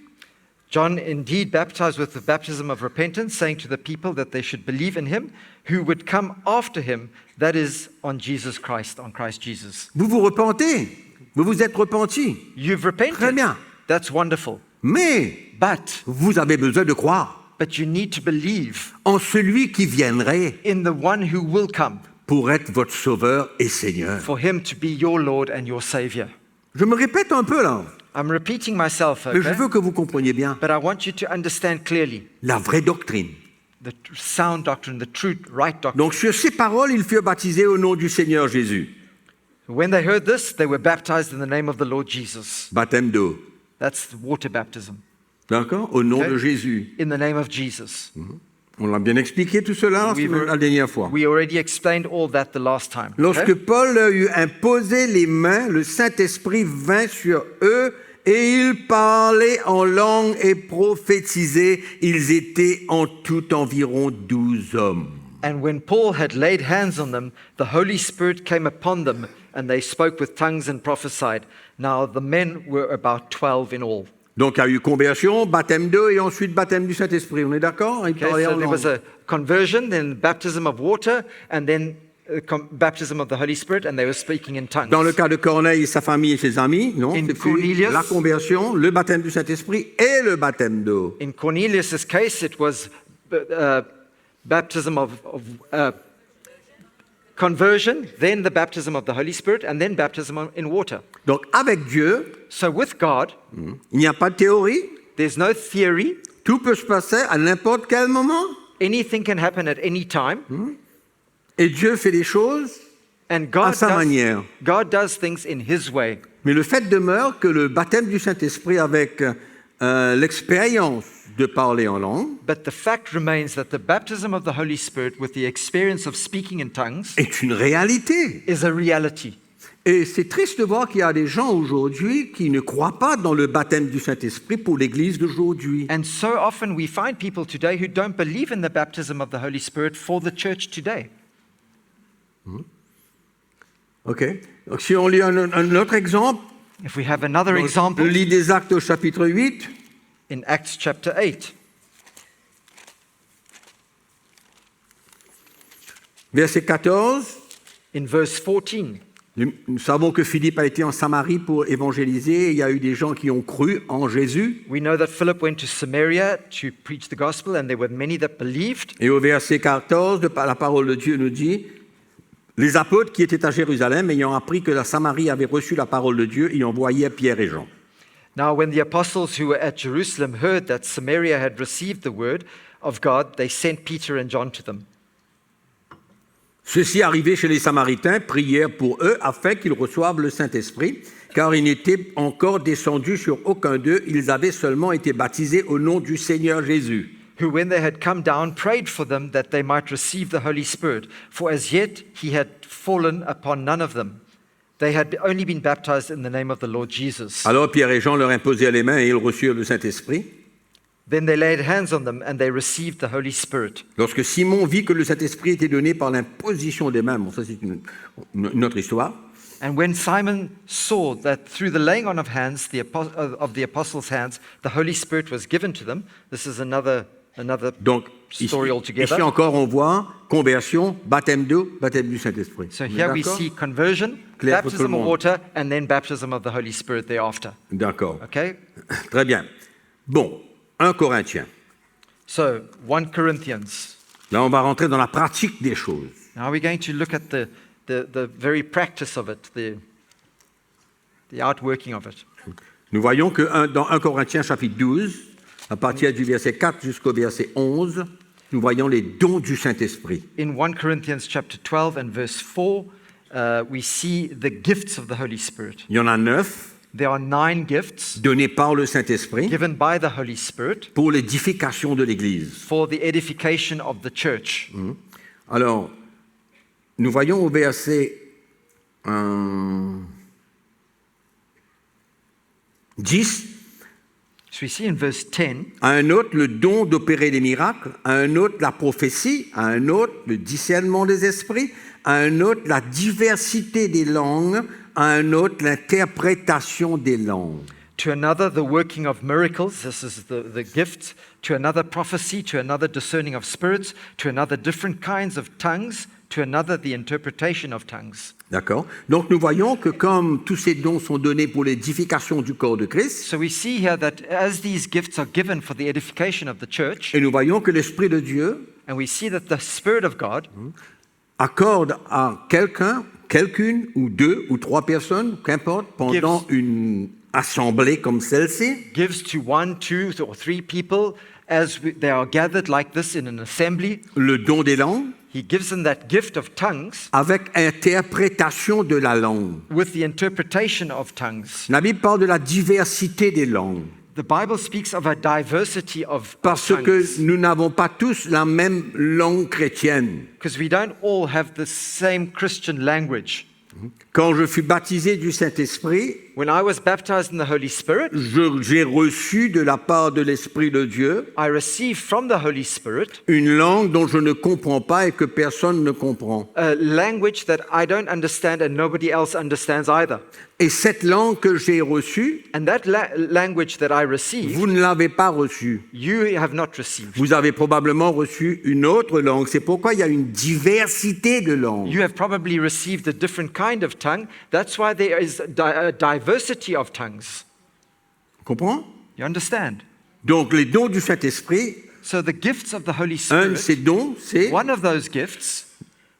John indeed baptized with the baptism of repentance, saying to the people that they should believe in Him who would come after Him, that is, on Jesus Christ, on Christ Jesus. Vous vous repentez, vous vous êtes repentis, You've repented. Très bien. That's wonderful. mais But vous avez besoin de croire you need to believe en celui qui viendrait in the one who will come, pour être votre sauveur et Seigneur. for Him to be your Lord and your Savior. Je me répète un peu là, I'm repeating myself, mais je okay? veux que vous compreniez bien But I want you to understand clearly la vraie doctrine. the sound doctrine, the true, right doctrine. Donc sur ces paroles, ils furent baptisés au nom du Seigneur Jésus. When they heard this, they were baptized in the name of the Lord Jesus. Baptême d'eau, That's the water baptism. d'accord? Au nom Okay. de Jésus. In the name of Jesus. On l'a bien expliqué tout cela la dernière fois. We already explained all that the last time. Lorsque okay? Paul eut imposé les mains, le Saint-Esprit vint sur eux et ils parlaient en langue et prophétisaient. Ils étaient en tout environ 12 hommes. And when Paul had laid hands on them, the Holy Spirit came upon them, and they spoke with tongues and prophesied. Now the men were about 12 in all. Donc il y a eu conversion, baptême d'eau et ensuite baptême du Saint-Esprit. On est d'accord? Ils Okay, parlaient en so there was langue. a conversion, then baptism of water, and then baptism of the Holy Spirit, and they were speaking in tongues. Dans le cas de Corneille, sa famille et ses amis, non, In c'est Cornelius- la conversion, le baptême du Saint-Esprit et le baptême d'eau. In Cornelius' case, it was baptism of conversion, then the baptism of the Holy Spirit, and then baptism in water. Donc avec Dieu, So with God, il n'y a pas de théorie, there's no theory. tout peut se passer à n'importe quel moment. Anything can happen at any time. Et Dieu fait des choses And à sa manière. God does things in His way. Mais le fait demeure que le baptême du Saint-Esprit avec l'expérience de parler en langue But the fact remains that the baptism of the Holy Spirit with the experience of speaking in tongues est une réalité. is a reality. Et c'est triste de voir qu'il y a des gens aujourd'hui qui ne croient pas dans le baptême du Saint-Esprit pour l'Église d'aujourd'hui. And so often we find people today who don't believe in the baptism of the Holy Spirit for the church today. OK? Donc si on lit un autre exemple, If we have another dans example le livre des Actes au chapitre 8, in Acts chapter 8, verset 14, in verse 14, nous savons que Philippe a été en Samarie pour évangéliser. Il y a eu des gens qui ont cru en Jésus. we know that Philip went to Samaria to preach the gospel, and there were many that believed. Et au verset 14, la parole de Dieu nous dit, les apôtres qui étaient à Jérusalem, ayant appris que la Samarie avait reçu la parole de Dieu, y envoyaient Pierre et Jean. Now, when the apostles who were at Jerusalem heard that Samaria had received the word of God, they sent Peter and John to them. Ceux-ci, arrivés chez les Samaritains, prièrent pour eux afin qu'ils reçoivent le Saint-Esprit, car ils n'étaient encore descendus sur aucun d'eux, ils avaient seulement été baptisés au nom du Seigneur Jésus. Who, when they had come down, prayed for them that they might receive the Holy Spirit. For as yet he had fallen upon none of them. They had only been baptized in the name of the Lord Jesus. Alors Pierre et Jean leur imposèrent les mains et ils reçurent le Saint-Esprit. Then they laid hands on them and they received the Holy Spirit. Lorsque Simon vit que le Saint-Esprit était donné par l'imposition des mains, bon ça c'est une autre histoire, And when Simon saw that through the laying on of hands, of the apostles' hands, the Holy Spirit was given to them, this is another donc story altogether. ici encore on voit conversion, baptême d'eau, baptême du Saint-Esprit. So On est here we d'accord? see conversion, Clair pour tout le baptism of monde. water, and then baptism of the Holy Spirit thereafter. D'accord. Okay? Très bien. Bon, 1 Corinthiens. So, 1 Corinthians. Là, on va rentrer dans la pratique des choses. Now we're going to look at the very practice of it, the outworking of it. Nous voyons que dans 1 Corinthiens chapitre 12, à partir du verset 4 jusqu'au verset 11, nous voyons les dons du Saint-Esprit. In 1 Corinthians chapter 12 and verse 4, we see the gifts of the Holy Spirit. Il y en a 9 There are 9 gifts donnés par le Saint-Esprit given by the Holy Spirit pour l'édification de l'Église. for the edification of the church. Alors, nous voyons au verset 10, So we see in verse 10, à un autre le don d'opérer des miracles, à un autre la prophétie, à un autre le discernement des esprits, à un autre la diversité des langues, à un autre l'interprétation des langues. to another the working of miracles, this is the gift, to another prophecy, to another discerning of spirits, to another different kinds of tongues, to another the interpretation of tongues. D'accord? Donc nous voyons que comme tous ces dons sont donnés pour l'édification du corps de Christ, So we see here that as these gifts are given for the edification of the church, et nous voyons que l'Esprit de Dieu and we see that the Spirit of God accorde à quelqu'un, quelqu'une ou deux ou trois personnes, qu'importe, pendant une assemblée comme celle-ci, gives to 1, 2, or 3 people as they are gathered like this in an assembly. le don des langues He gives them that gift of tongues avec interprétation de la langue. with the interpretation of tongues. La Bible parle de la diversité des langues The Bible speaks of a diversity of parce tongues que nous n'avons pas tous la même langue chrétienne. because we don't all have the same Christian language. Quand je fus baptisé du Saint-Esprit, When I was baptized in the Holy Spirit, j'ai reçu de la part de l'Esprit de Dieu I received from the Holy Spirit une langue dont je ne comprends pas et que personne ne comprend. a language that I don't understand and nobody else understands either. Et cette langue que j'ai reçue, And that language that I received, vous ne l'avez pas reçue. you have not received. Vous avez probablement reçu une autre langue. C'est pourquoi il y a une diversité de langues. You have probably received a different kind of tongue. That's why there is a diversity of tongues. Comprends? You understand? Donc les dons du Saint-Esprit, So the gifts of the Holy un de Spirit, ces dons, c'est one of those gifts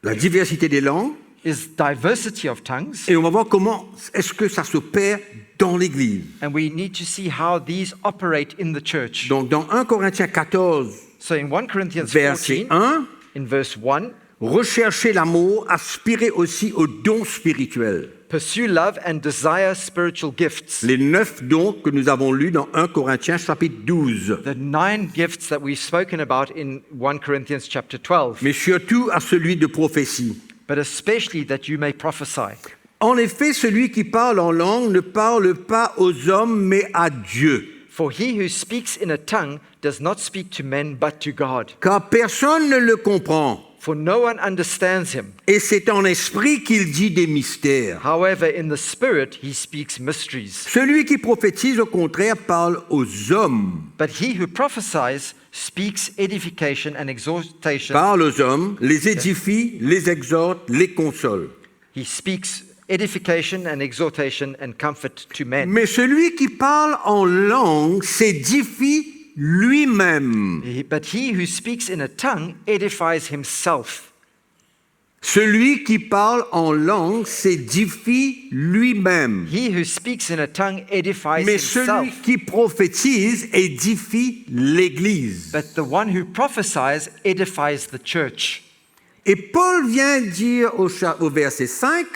la diversité des langues. is diversity of tongues. Et on va voir comment est-ce que ça s'opère dans l'Église. And we need to see how these operate in the church. Donc dans 1 Corinthiens 14, So in 1 Corinthians verset 14, 1, in verse 1, recherchez l'amour, aspirez aussi aux dons spirituels. Pursue love and desire spiritual gifts. Les 9 dons que nous avons lus dans 1 Corinthiens chapitre 12. The 9 gifts that we've spoken about in 1 Corinthians chapter 12. Mais surtout à celui de prophétie. But especially that you may prophesy. En effet, celui qui parle en langue ne parle pas aux hommes, mais à Dieu. For he who speaks in a tongue does not speak to men but to God. Car personne ne le comprend. For no one understands him. Et c'est en esprit qu'il dit des mystères. However, in the Spirit he speaks mysteries. Celui qui prophétise, au contraire, parle aux hommes. But he who prophesies speaks edification and exhortation. Parle aux hommes, les édifie, les exhorte, les console. He speaks edification and exhortation and comfort to men. Mais celui qui parle en langue s'édifie lui-même. But he who speaks in a tongue edifies himself. Celui qui parle en langue s'édifie lui-même. He who speaks in a tongue edifies Mais celui himself. qui prophétise édifie l'Église. But the one who prophesies edifies the church. Et Paul vient dire au verset 5,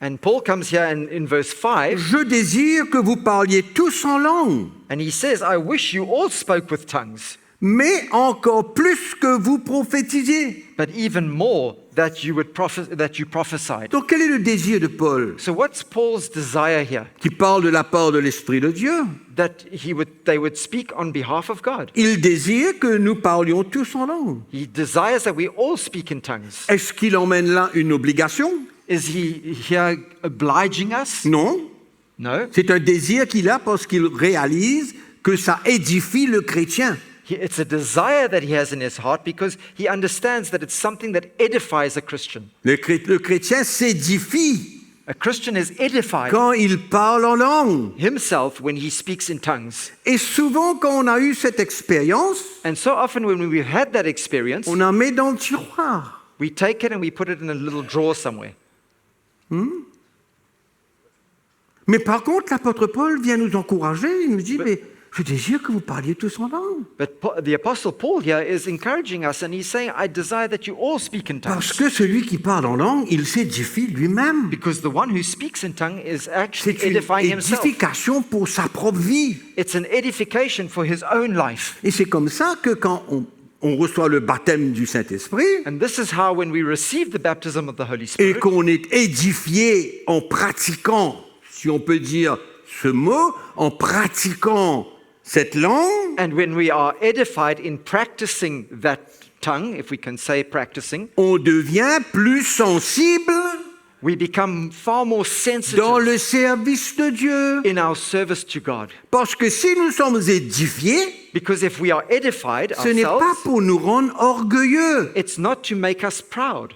And Paul comes here in verse 5, je désire que vous parliez tous en langue, and he says, I wish you all spoke with tongues, mais encore plus que vous prophétisiez. but even more that you prophesied. Donc quel est le désir de Paul, So what's Paul's desire here? qui parle de la part de l'Esprit de Dieu? That they would speak on behalf of God. Il désire que nous parlions tous en langue. He desires that we all speak in tongues. Est-ce qu'il emmène là une obligation? Is he here obliging us? Non. No. C'est un désir qu'il a parce qu'il réalise que ça édifie le chrétien. It's a desire that he has in his heart because he understands that it's something that edifies a Christian. Le chrétien s'édifie A Christian is edified quand il parle en langue. himself when he speaks in tongues. Et souvent, quand on a eu cette expérience, And so often when we've had that experience, on en met dans le tiroir. we take it and we put it in a little drawer somewhere. Mais par contre, l'apôtre Paul vient nous encourager. Il nous dit, mais je désire que vous parliez tous en langue. But the Apostle Paul here is encouraging us and he's saying, I desire that you all speak in Parce tongues. que celui qui parle en langue, il s'édifie lui-même. Because the one who speaks in tongue is actually C'est une edifying himself. édification pour sa propre vie. It's an edification for his own life. Et c'est comme ça que quand on reçoit le baptême du Saint-Esprit And this is how when we receive the baptism of the Holy et Spirit, qu'on est édifié en pratiquant, si on peut dire ce mot, en pratiquant cette langue, and when we are edified in practicing that tongue, if we can say practicing, on devient plus sensible we become far more dans sensitive le service de Dieu. in our service to God. Parce que si nous sommes édifiés, Because if we are edified ce n'est pas ourselves, pour nous rendre orgueilleux, it's not to make us proud,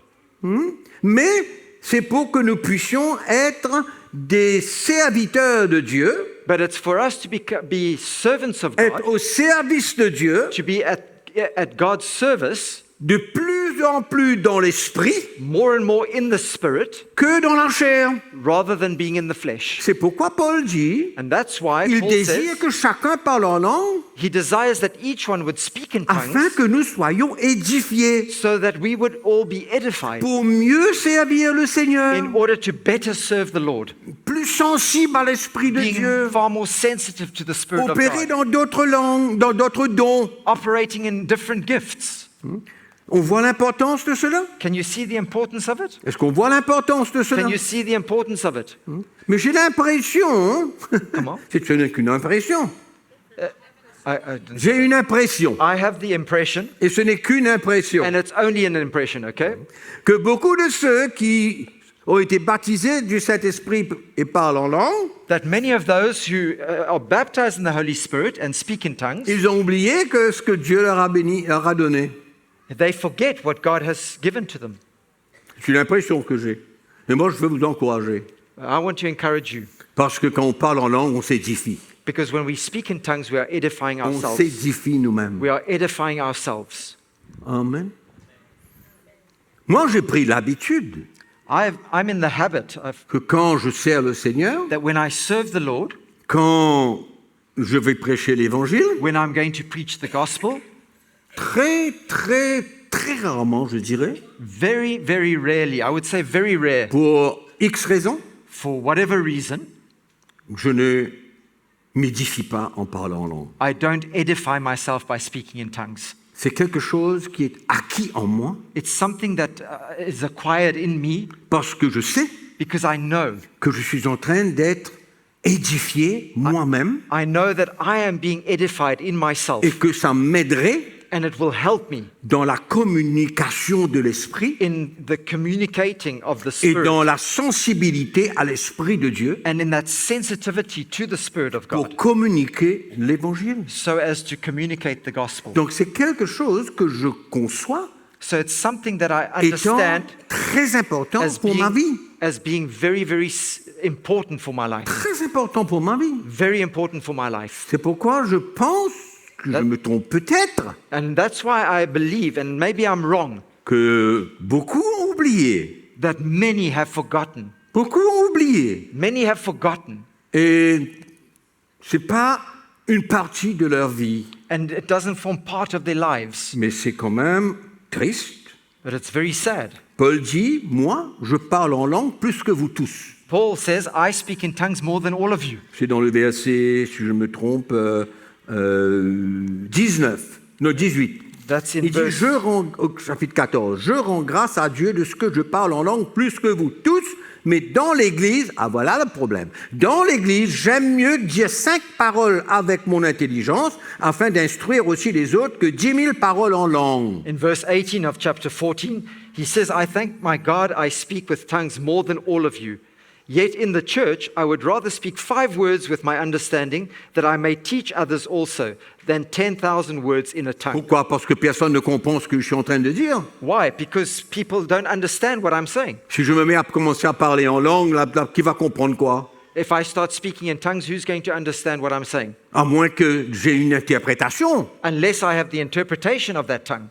mais c'est pour que nous puissions être des serviteurs de Dieu, but it's for us to be servants of être God, au service de Dieu, to be at God's service de plus en plus dans l'esprit more and more in the Spirit que dans la chair. rather than being in the flesh. C'est pourquoi Paul dit, And that's why il Paul désire says que chacun parle en langue he desires that each one would speak in afin tongues que nous soyons édifiés so that we would all be edified pour mieux servir le Seigneur, in order to better serve the Lord, plus sensible à l'esprit de being Dieu, far more sensitive to the Spirit of opérer God, dans d'autres langues, dans d'autres dons. operating in different gifts. On voit l'importance de cela? Can you see the importance of it? Est-ce qu'on voit l'importance de cela? Can you see the importance of it? Mais j'ai l'impression, Comment? ce n'est qu'une impression, I j'ai une impression, have the impression, et ce n'est qu'une impression, and it's only an impression, okay? que beaucoup de ceux qui ont été baptisés du Saint-Esprit et parlent en langue, That many of those who are baptized in the Holy Spirit and speak in tongues, ils ont oublié que ce que Dieu leur a béni, leur a donné. they forget what God has given to them. C'est l'impression que j'ai. Mais moi, je veux vous encourager. I want to encourage you, Parce que quand on parle en langue, on s'édifie. because when we speak in tongues, we are edifying On ourselves. s'édifie nous-mêmes. We are edifying ourselves. Amen. Moi, j'ai pris l'habitude I'm in the habit of que quand je sers le Seigneur, that when I serve the Lord, quand je vais prêcher l'Évangile, when I'm going to preach the gospel, très très rarement, je dirais, Very, very rarely, I would say very rare, pour X raisons, for whatever reason, je ne m'édifie pas en parlant en langue. I don't edify myself by speaking in tongues. C'est quelque chose qui est acquis en moi It's something that is acquired in me parce que je sais because I know. que je suis en train d'être édifié moi-même I know that I am being edified in myself, et que ça m'aiderait and it will help me dans la communication de l'esprit in the communicating of the et Spirit dans la sensibilité à l'esprit de Dieu and in that sensitivity to the Spirit of pour God, communiquer l'évangile. so as to communicate the gospel. Donc c'est quelque chose que je conçois So it's something that I étant understand très important as pour ma vie. being very, very important for my life. Très important pour ma vie. Very important for my life. C'est pourquoi je pense que je me trompe peut-être, And that's why I believe, and maybe I'm wrong, que beaucoup ont oublié. that many have forgotten. Beaucoup ont oublié. Many have forgotten. Et c'est pas une partie de leur vie, And it doesn't form part of their lives. mais c'est quand même triste. But it's very sad. Paul dit, moi, je parle en langue plus que vous tous. Paul says, I speak in tongues more than all of you. C'est dans le verset, si je me trompe, 18. That's in Il dit, verse... au chapitre 14, je rends grâce à Dieu de ce que je parle en langue plus que vous tous, mais dans l'Église, ah voilà le problème, dans l'Église, j'aime mieux dire 5 paroles avec mon intelligence afin d'instruire aussi les autres que 10 000 paroles en langue. In verse 18 of chapter 14, he says, I thank my God I speak with tongues more than all of you. Yet in the church, I would rather speak 5 words with my understanding, that I may teach others also, than 10,000 words in a tongue. Pourquoi? Parce que personne ne comprend ce que je suis en train de dire. Why? Because people don't understand what I'm saying. Si je me mets à commencer à parler en langue, qui va comprendre quoi? If I start speaking in tongues, who's going to understand what I'm saying? À moins que j'ai une interprétation. Unless I have the interpretation of that tongue.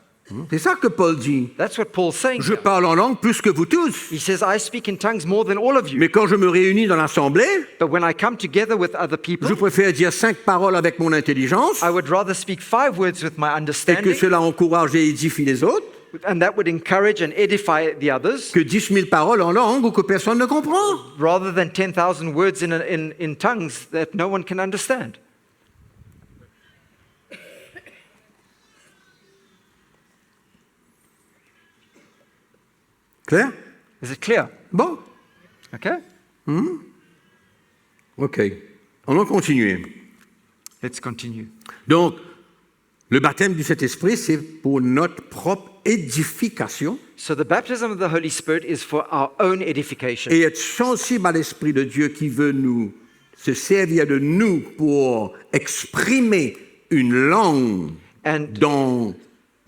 C'est ça que Paul dit. That's what Paul's saying. Je here. parle en langue plus que vous tous. He says, I speak in tongues more than all of you. Mais quand je me réunis dans l'assemblée, But when I come together with other je people, préfère dire 5 paroles avec mon intelligence I would rather speak 5 words with my et que understanding, cela encourage et édifie les autres and that would encourage and edify the others, que 10 000 paroles en langue ou que personne ne comprend. rather than 10,000 words in tongues that no one can understand. Clair? Is it clear? Bon, Okay? ok. On va continuer. Let's continue. Donc, le baptême du Saint-Esprit, c'est pour notre propre édification So the baptism of the Holy Spirit is for our own edification. et être sensible à l'Esprit de Dieu qui veut nous se servir de nous pour exprimer une langue And dans le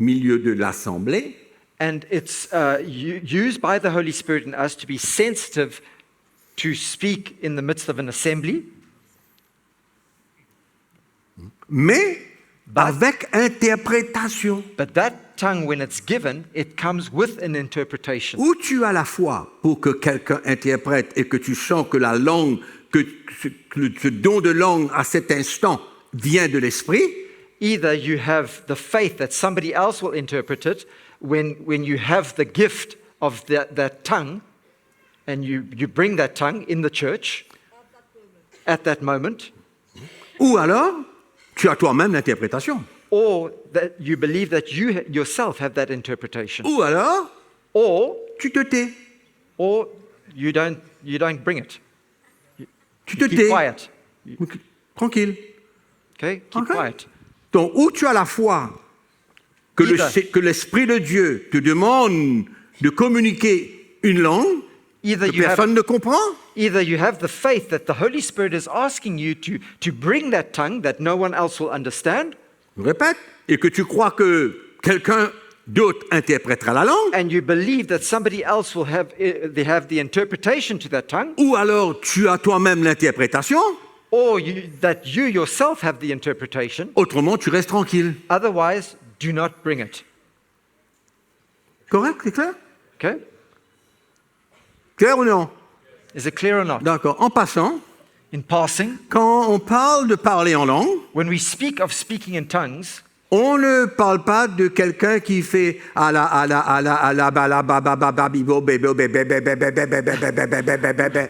milieu de l'assemblée. And it's used by the Holy Spirit in us to be sensitive to speak in the midst of an assembly, Mais avec interprétation, but that tongue, when it's given, it comes with an interpretation. où tu as la foi pour que quelqu'un interprète et que tu sens que la langue, que ce don de langue à cet instant vient de l'Esprit, Either you have the faith that somebody else will interpret it when you have the gift of that tongue, and you bring that tongue in the church at that moment, ou alors tu as toi-même l'interprétation, or that you believe that you yourself have that interpretation, ou alors or tu te tais, you don't bring it. tu te Keep tais, quiet. tranquille. Okay? Keep Okay. quiet. Donc, où tu as la foi que que l'Esprit de Dieu te demande de communiquer une langue Either que you have personne ne comprend, Either you have the faith that the Holy Spirit is asking you to bring that tongue that no one else will understand, je répète, et que tu crois que quelqu'un d'autre interprétera la langue, and you believe that somebody else will have the interpretation to that tongue, ou alors tu as toi-même l'interprétation, or that you yourself have the interpretation. autrement tu restes tranquille. Otherwise, do not bring it. Correct, c'est clair? Okay? Clair ou non? Is it clear or not? D'accord. En passant, In passing, quand on parle de parler en langue, when we speak of speaking in tongues, On ne parle pas de quelqu'un qui fait à la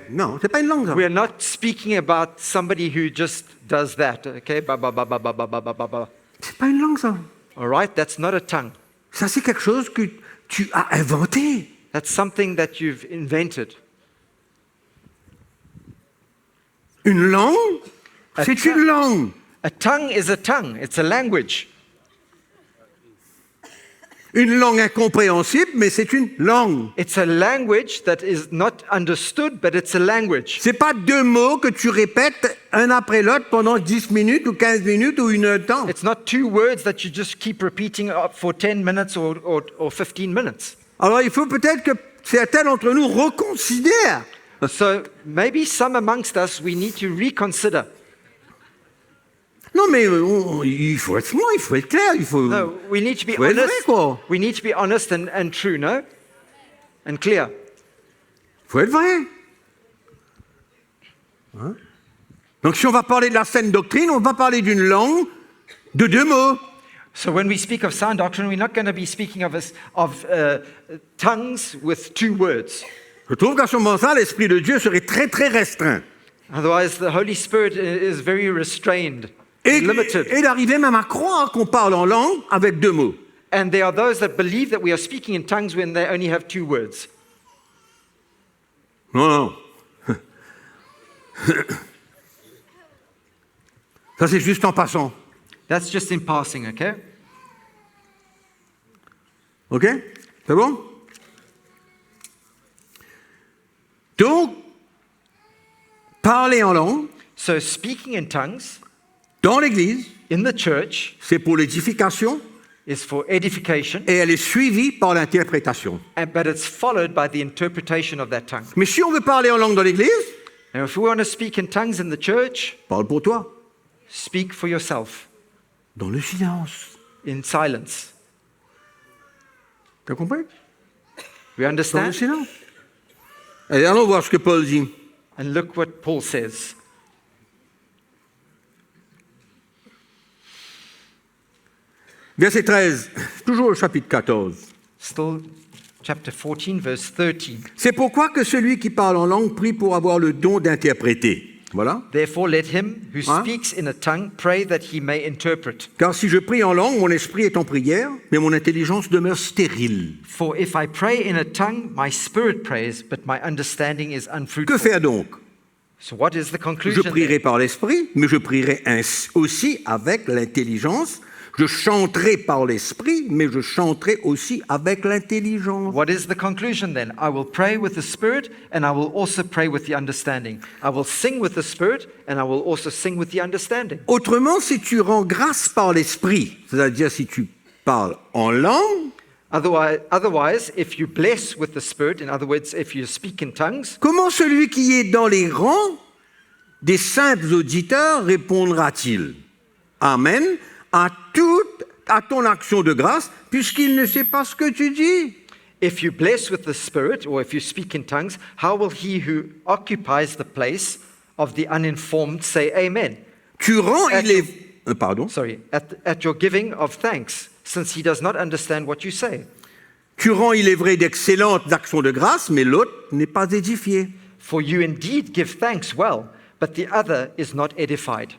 non, c'est pas une langue. Ça. We are not speaking about somebody who just does that, okay? Ba, ba, ba, ba, ba, ba, ba, ba, ba, ba. C'est pas une langue ça. All right? That's not a tongue. Ça c'est quelque chose que tu as inventé. That's something that you've invented. Une langue, c'est une langue. A tongue is a tongue. It's a language. Une langue incompréhensible, mais c'est une langue. It's a language that is not understood, but it's a language. C'est pas deux mots que tu répètes un après l'autre pendant 10 minutes ou 15 minutes ou une heure de temps. It's not two words that you just keep repeating for 10 minutes or 15 minutes. Alors il faut peut-être que certains d'entre nous reconsidèrent. So maybe some amongst us, we need to reconsider. Non mais il faut être franc, il faut être clair, il faut... No, we need to be Faut être vrai, honest. quoi. We need to be honest and true, no? And clear. faut être vrai. Hein? Donc si on va parler de la saine doctrine, on va parler d'une langue de deux mots. So when we speak of sound doctrine, we're not going to be speaking of tongues with two words. Je trouve qu'à ce moment-là, l'Esprit de Dieu serait très très restreint. Otherwise, the Holy Spirit is very restrained, limited. Et d'arriver même à croire qu'on parle en langue avec deux mots. And there are those that believe that we are speaking in tongues when they only have two words. Non, non. Ça c'est juste en passant. That's just in passing, okay? OK? C'est bon? Donc, parler en langue, So speaking in tongues dans l'Église, in the church c'est pour l'édification is for edification, et elle est suivie par l'interprétation. but it's followed by the interpretation of that tongue. Mais si on veut parler en langue dans l'Église, Now, if we want to speak in tongues in the church, parle pour toi, speak for yourself dans le silence. in silence. Tu as compris? We Dans le understand? silence. Allez, allons voir ce que Paul dit. And look what Paul says. Verset 13, toujours au chapitre 14. Still, chapter 14, verse 13. C'est pourquoi que celui qui parle en langue prie pour avoir le don d'interpréter. Voilà. Therefore, let him who Hein? speaks in a tongue pray that he may interpret. Car si je prie en langue, mon esprit est en prière, mais mon intelligence demeure stérile. For if I pray in a tongue, my spirit prays, but my understanding is Que unfruitful. faire donc? So, what is the Je conclusion? prierai then? par l'esprit, mais je prierai aussi avec l'intelligence. Je chanterai par l'esprit, mais je chanterai aussi avec l'intelligence. What is the conclusion then? I will pray with the spirit, and I will also pray with the understanding. I will sing with the spirit, and I will also sing with the understanding. Autrement, si tu rends grâce par l'esprit, c'est-à-dire si tu parles en langue, Otherwise, if you bless with the spirit, in other words, if you speak in tongues, comment celui qui est dans les rangs des simples auditeurs répondra-t-il? Amen à ton action de grâce, puisqu'il ne sait pas ce que tu dis. if you bless with the spirit, or if you speak in tongues, how will he who occupies the place of the uninformed say amen? Tu rends, At il est... Pardon. At your giving of thanks, since he does not understand what you say. Tu rends, il est vrai, d'excellentes actions de grâce, mais l'autre n'est pas édifié. For you indeed give thanks well, but the other is not edified.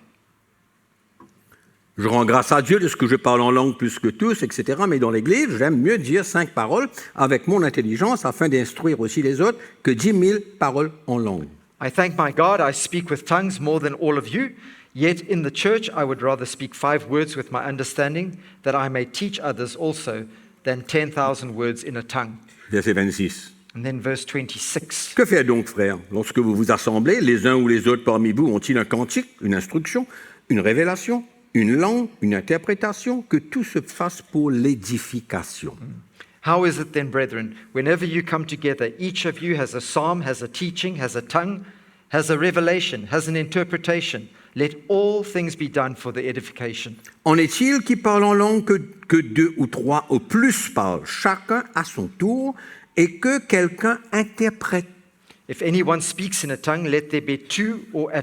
Je rends grâce à Dieu de ce que je parle en langue plus que tous, etc. Mais dans l'Église, j'aime mieux dire 5 paroles avec mon intelligence afin d'instruire aussi les autres que 10 000 paroles en langue. I thank my God I speak with tongues more than all of you, yet in the church I would rather speak 5 words with my understanding, that I may teach others also, than 10,000 words in a tongue. Verset 26. And then verse 26. Que faire donc, frères, lorsque vous vous assemblez, les uns ou les autres parmi vous ont-ils un cantique, une instruction, une révélation, une langue, une interprétation, que tout se fasse pour l'édification. How is it then, brethren, whenever you come together, each of you has a psalm, has a teaching, has a tongue, has a revelation, has an interpretation? Let all things be done for the edification. En est-il qui parle en langue que 2 ou 3 au plus parlent, chacun à son tour, et que quelqu'un interprète? If anyone speaks in a tongue, let there be 2 or at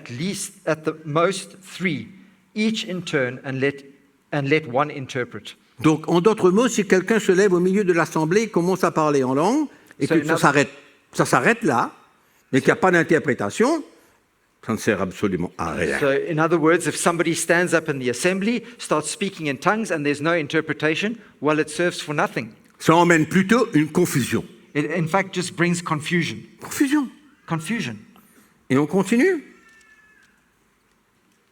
the most 3, each in turn, and let and let one interpret. Donc, en d'autres mots, si quelqu'un se lève au milieu de l'assemblée et commence à parler en langue, et que ça s'arrête là, mais qu'il n'y a pas d'interprétation, ça ne sert absolument à rien. So, in other words, if somebody stands up in the assembly, starts speaking in tongues, and there's no interpretation, well, it serves for nothing. Ça emmène plutôt une confusion. It, in fact, just brings confusion. Confusion. Et on continue.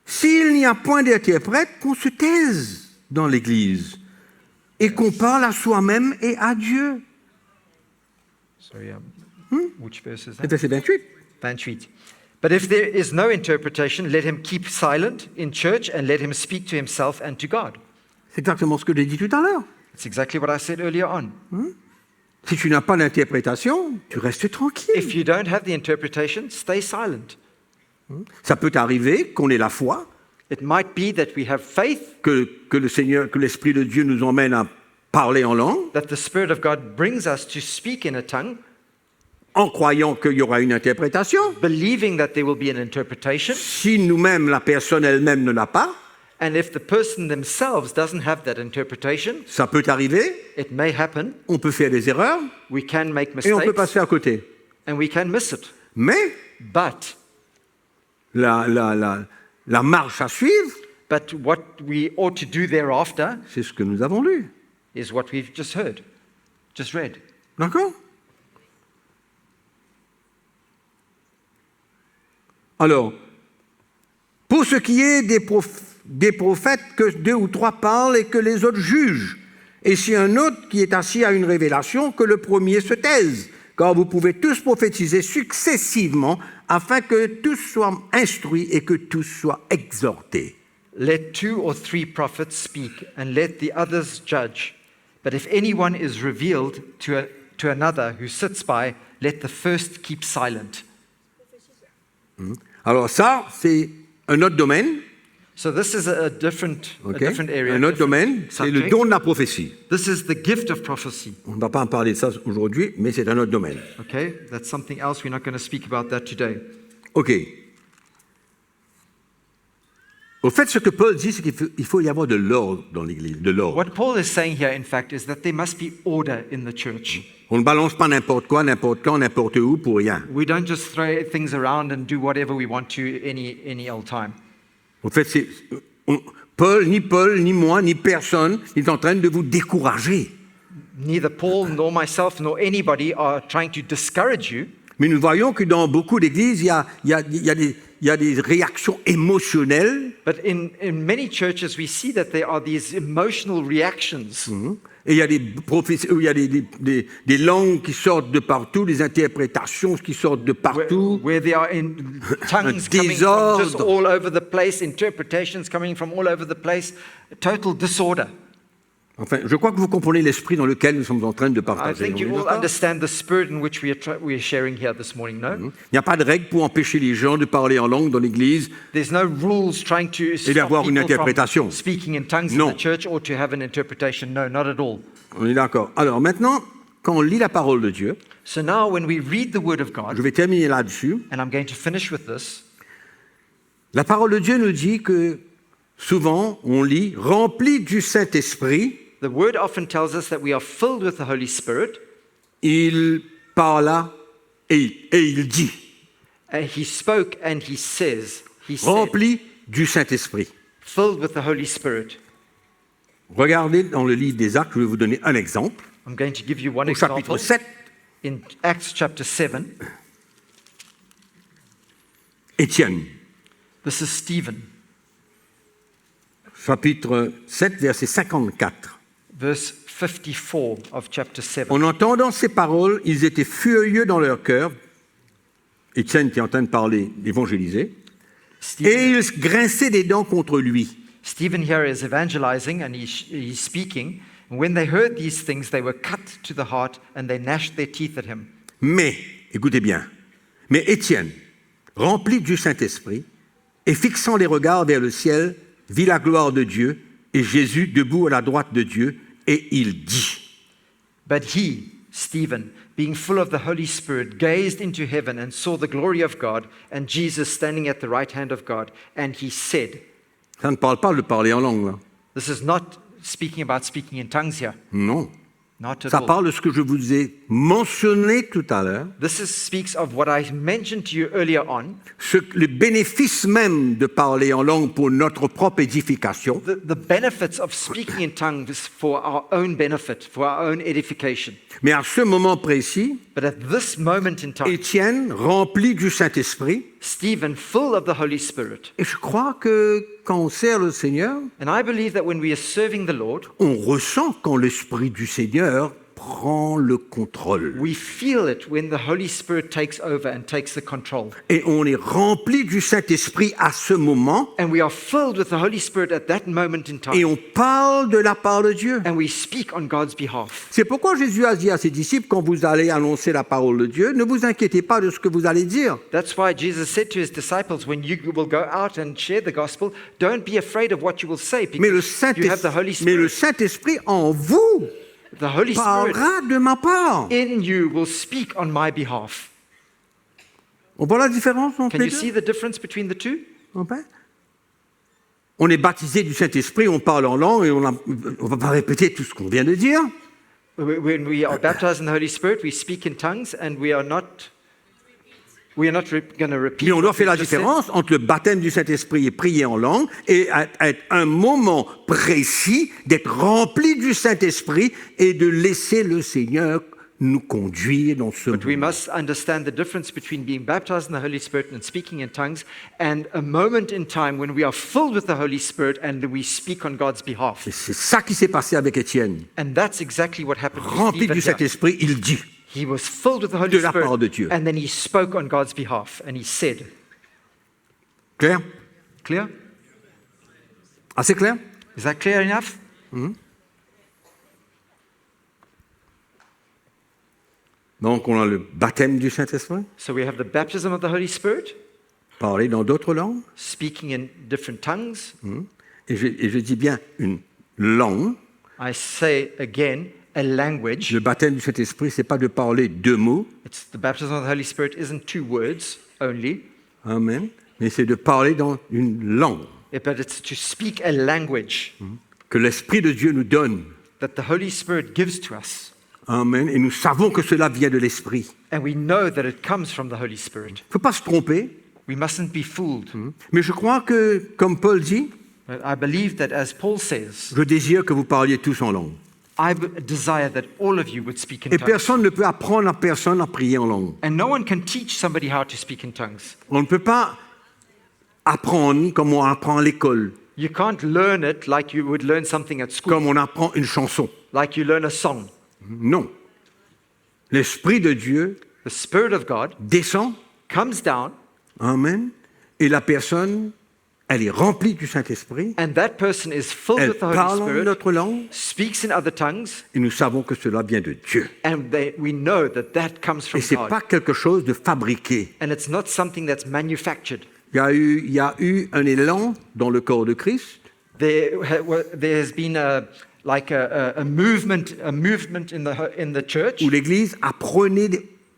S'il n'y a point d'interprète, qu'on se taise dans l'Église et qu'on parle à soi-même et à Dieu. Sorry, which verse is C'est that? verset 28. 28. But if there is no interpretation, let him keep silent in church and let him speak to himself and to God. C'est exactement ce que j'ai dit tout à l'heure. It's exactly what I said earlier on. Si tu n'as pas d'interprétation, tu restes tranquille. If you don't have the interpretation, stay silent. Ça peut arriver qu'on ait la foi, It might be that we have faith, que le Seigneur, que l'Esprit de Dieu nous emmène à parler en langue, that the Spirit of God brings us to speak in a tongue, en croyant qu'il y aura une interprétation. believing that there will be an interpretation. Si nous-mêmes, la personne elle-même ne l'a pas, And if the person themselves doesn't have that interpretation, ça peut arriver, it may happen. on peut faire des erreurs We can make et on peut mistakes passer à côté. and we can miss it. Mais But la marche à suivre, what we ought to do thereafter c'est ce que nous avons lu. is what we've just heard, just read. D'accord? Alors, pour ce qui est des prophètes, que 2 ou 3 parlent et que les autres jugent. Et si un autre qui est assis à une révélation, que le premier se taise. Car vous pouvez tous prophétiser successivement afin que tous soient instruits et que tous soient exhortés. Let 2 or 3 prophets speak, and let the others judge. But if anyone is revealed to another who sits by, let the first keep silent. Alors ça, c'est un autre domaine. So this is a different area. Un autre domaine, c'est le subject. don de la prophétie. This is the gift of prophecy. On ne va pas en parler de ça aujourd'hui, mais c'est un autre domaine. Okay, that's something else. We're not going to speak about that today. OK. Au fait, ce que Paul dit, c'est qu'il faut y avoir de l'ordre dans l'Église, de l'ordre. What Paul is saying here, in fact, is that there must be order in the church. On ne balance pas n'importe quoi, n'importe quand, n'importe où pour rien. We don't just throw things around and do whatever we want to any old time. Au fait, Paul, ni moi, ni personne n'est en train de vous décourager. Neither Paul nor myself nor anybody are trying to discourage you. Mais nous voyons que dans beaucoup d'églises, il y a des réactions émotionnelles. But in many churches, we see that there are these emotional reactions. Et il y a des langues qui sortent de partout, des interprétations qui sortent de partout. Where there are tongues coming from just all over the place, interpretations coming from all over the place, total disorder. Enfin, je crois que vous comprenez l'esprit dans lequel nous sommes en train de I partager. think you all understand the spirit in which we are sharing here this morning, no? Il n'y a pas de règle pour empêcher les gens de parler en langue dans l'église. There's no rules trying to stop d'avoir une people interprétation. from speaking in tongues Non. in the church or to have an interpretation. No, not at all. On est d'accord. Alors maintenant, quand on lit la parole de Dieu, So now when we read the word of God, je vais terminer là-dessus. and I'm going to finish with this, La parole de Dieu nous dit que souvent, on lit « rempli du Saint-Esprit », the word often tells us that we are filled with the Holy Spirit. il parla et il dit And he spoke and he says, he « said, rempli du Saint-Esprit ». filled with the Holy Spirit. Regardez dans le livre des Actes, je vais vous donner un exemple. I'm going to give you one Au example. chapitre 7, In Acts chapter 7, Étienne, this is Stephen, chapitre 7, verset 54. verse 54 of chapter 7. En entendant ces paroles, ils étaient furieux dans leur cœur. Étienne qui est en train de parler, d'évangéliser. Et Stephen, ils grinçaient des dents contre lui. Stephen here is evangelizing and he's speaking. And when they heard these things, they were cut to the heart and they gnashed their teeth at him. Mais, écoutez bien, mais Étienne, rempli du Saint-Esprit, et fixant les regards vers le ciel, vit la gloire de Dieu et Jésus debout à la droite de Dieu, et il dit. But he, Stephen, being full of the Holy Spirit, gazed into heaven and saw the glory of God and Jesus standing at the right hand of God. And he said, Ça ne parle pas de parler en langue, là. This is not speaking about speaking in tongues here. Non. Not at Ça all. parle de ce que je vous ai mentionné tout à l'heure, Speaks of what I mentioned to you earlier on, le bénéfice même de parler en langue pour notre propre édification. the benefits of speaking in tongues for our own benefit, for our own edification. Mais à ce moment précis, But at this moment in time, Étienne, rempli du Saint-Esprit, Stephen, full of the Holy Spirit, et je crois que quand on sert le Seigneur, and I believe that when we are serving the Lord, on ressent quand l'Esprit du Seigneur prend le contrôle. we feel it when the Holy Spirit takes over and takes the control. Et on est rempli du Saint-Esprit à ce moment, And we are filled with the Holy Spirit at that moment in et time. on parle de la part de Dieu. And we speak on God's behalf. C'est pourquoi Jésus a dit à ses disciples, quand vous allez annoncer la parole de Dieu, ne vous inquiétez pas de ce que vous allez dire. That's why Jesus said to his disciples, when you will go out and share the gospel, don't be afraid of what you will say, Mais le because you have the Holy Spirit. Saint-Esprit en vous The Holy Spirit parlera de ma part. in you will speak on my behalf. On voit la différence entre Can les you see deux? the difference between the two? On est baptisé du Saint-Esprit, on parle en langue et on ne va pas répéter tout ce qu'on vient de dire. When we are baptized in the Holy Spirit, we speak in tongues, and we are not going to repeat. Mais on doit what faire we la just said. différence entre le baptême du Saint-Esprit et prier en langue et être un moment précis d'être rempli du Saint-Esprit et de laisser le Seigneur nous conduire dans ce But we moment. must understand the difference between being baptized in the Holy Spirit and speaking in tongues, and a moment in time when we are filled with the Holy Spirit and we speak on God's behalf. Et c'est ça qui s'est passé avec Étienne. And that's exactly what happened with Rempli Stephen du here. Saint-Esprit, il dit. He was filled with the Holy De la part de Spirit, Dieu. and then he spoke on God's behalf, and he said, Clair? clear? Assez clair? Is that clear enough? Donc on a le baptême du Saint-Esprit, So we have the baptism of the Holy Spirit, parler dans d'autres langues. speaking in different tongues. Et je dis bien une langue. I say again, a language. Le baptême du Saint-Esprit, c'est pas de parler deux mots. It's the baptism of the Holy Spirit isn't 2 words only, Amen. Mais c'est de parler dans une langue but it's to speak a language que l'Esprit de Dieu nous donne. that the Holy Spirit gives to us. Amen. Et nous savons que cela vient de l'Esprit. And we know that it comes from the Holy Spirit. Il ne faut pas se tromper. We mustn't be fooled. Mais je crois que, comme Paul dit, But I believe that, as Paul says, je désire que vous parliez tous en langue. desire that all of you would speak in Et tongues. personne ne peut apprendre à personne à prier en langue. And no one can teach somebody how to speak in tongues. On ne peut pas apprendre comme on apprend à l'école, You can't learn it like you would learn something at school, comme on apprend une chanson. like you learn a song. Non. L'Esprit de Dieu The Spirit of God descend, comes down, amen, et la personne, elle est remplie du Saint-Esprit, and that person is filled elle with the Holy parle en Spirit, notre langue, speaks in other tongues, et nous savons que cela vient de Dieu. and we know that that comes Et from ce n'est God. pas quelque chose de fabriqué. And it's not something that's manufactured. Il y a eu un élan dans le corps de Christ, There has been a movement in the church où l'Église apprenait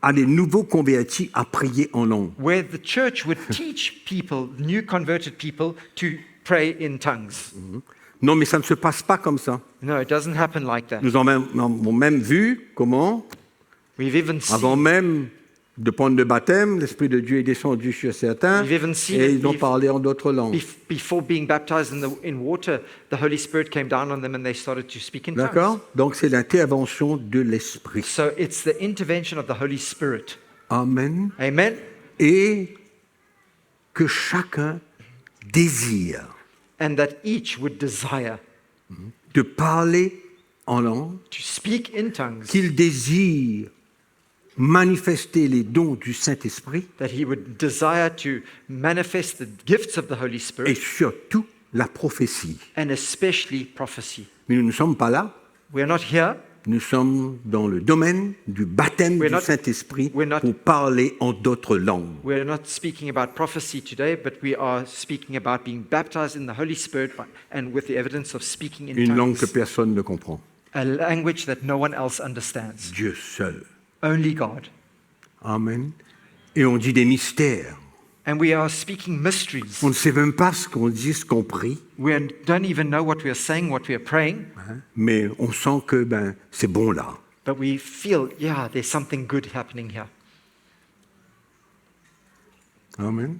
à des nouveaux convertis à prier en langue. where the church would teach people, new converted people, to pray in tongues. Non, mais ça ne se passe pas comme ça. No, it doesn't happen like that. Nous avons même vu comment, We've even seen, avant même de prendre le baptême, l'Esprit de Dieu est descendu sur certains We've even seen et it ils ont bef- parlé en d'autres langues. before being baptized in water, the Holy Spirit came down on them and they started to speak in tongues. D'accord? Donc c'est l'intervention de l'Esprit. So it's the intervention of the Holy Spirit. Amen. Amen. Et que chacun désire And that each would desire de parler en langue, to speak in tongues, qu'il désire manifester les dons du Saint-Esprit that he would desire to manifest the gifts of the Holy et Spirit, surtout la prophétie. and especially prophecy. Mais nous ne sommes pas là. We're not here. Nous sommes dans le domaine du baptême We're du not- Saint-Esprit we're not- pour parler en d'autres langues. We're not speaking about prophecy today, but we are speaking about being baptized in the Holy Spirit and with the evidence of speaking in Une langue que tongues, personne ne comprend. a language that no one else understands. Dieu seul. Only God. Amen. Et on dit des mystères. And we are speaking mysteries. On ne sait même pas ce qu'on dit, ce qu'on prie, We don't even know what we are saying, what we are praying, hein, mais on sent que c'est bon là. but we feel, yeah, there's something good happening here. Amen.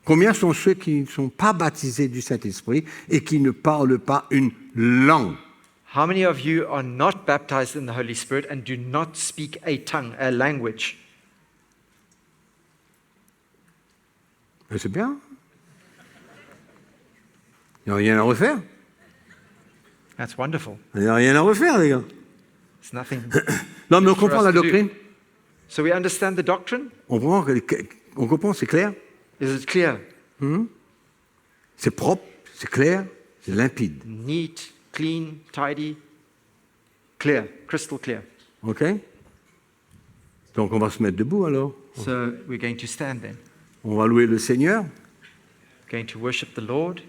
Combien sont ceux qui ne sont pas baptisés du Saint-Esprit et qui ne parlent pas une langue? How many of you are not baptized in the Holy Spirit and do not speak a tongue, a language? Ben, c'est bien. Il n'y a rien à refaire. That's wonderful. Il n'y a rien à refaire, les gars. It's nothing. Non, mais on for comprend us la to do. doctrine. So we understand the doctrine. On comprend, c'est clair. Is it clear? C'est propre, c'est clair, c'est limpide. Neat, clean, tidy, clear, crystal clear. OK? Donc on va se mettre debout alors. So we're going to stand then, On va louer le Seigneur. going to worship the Lord.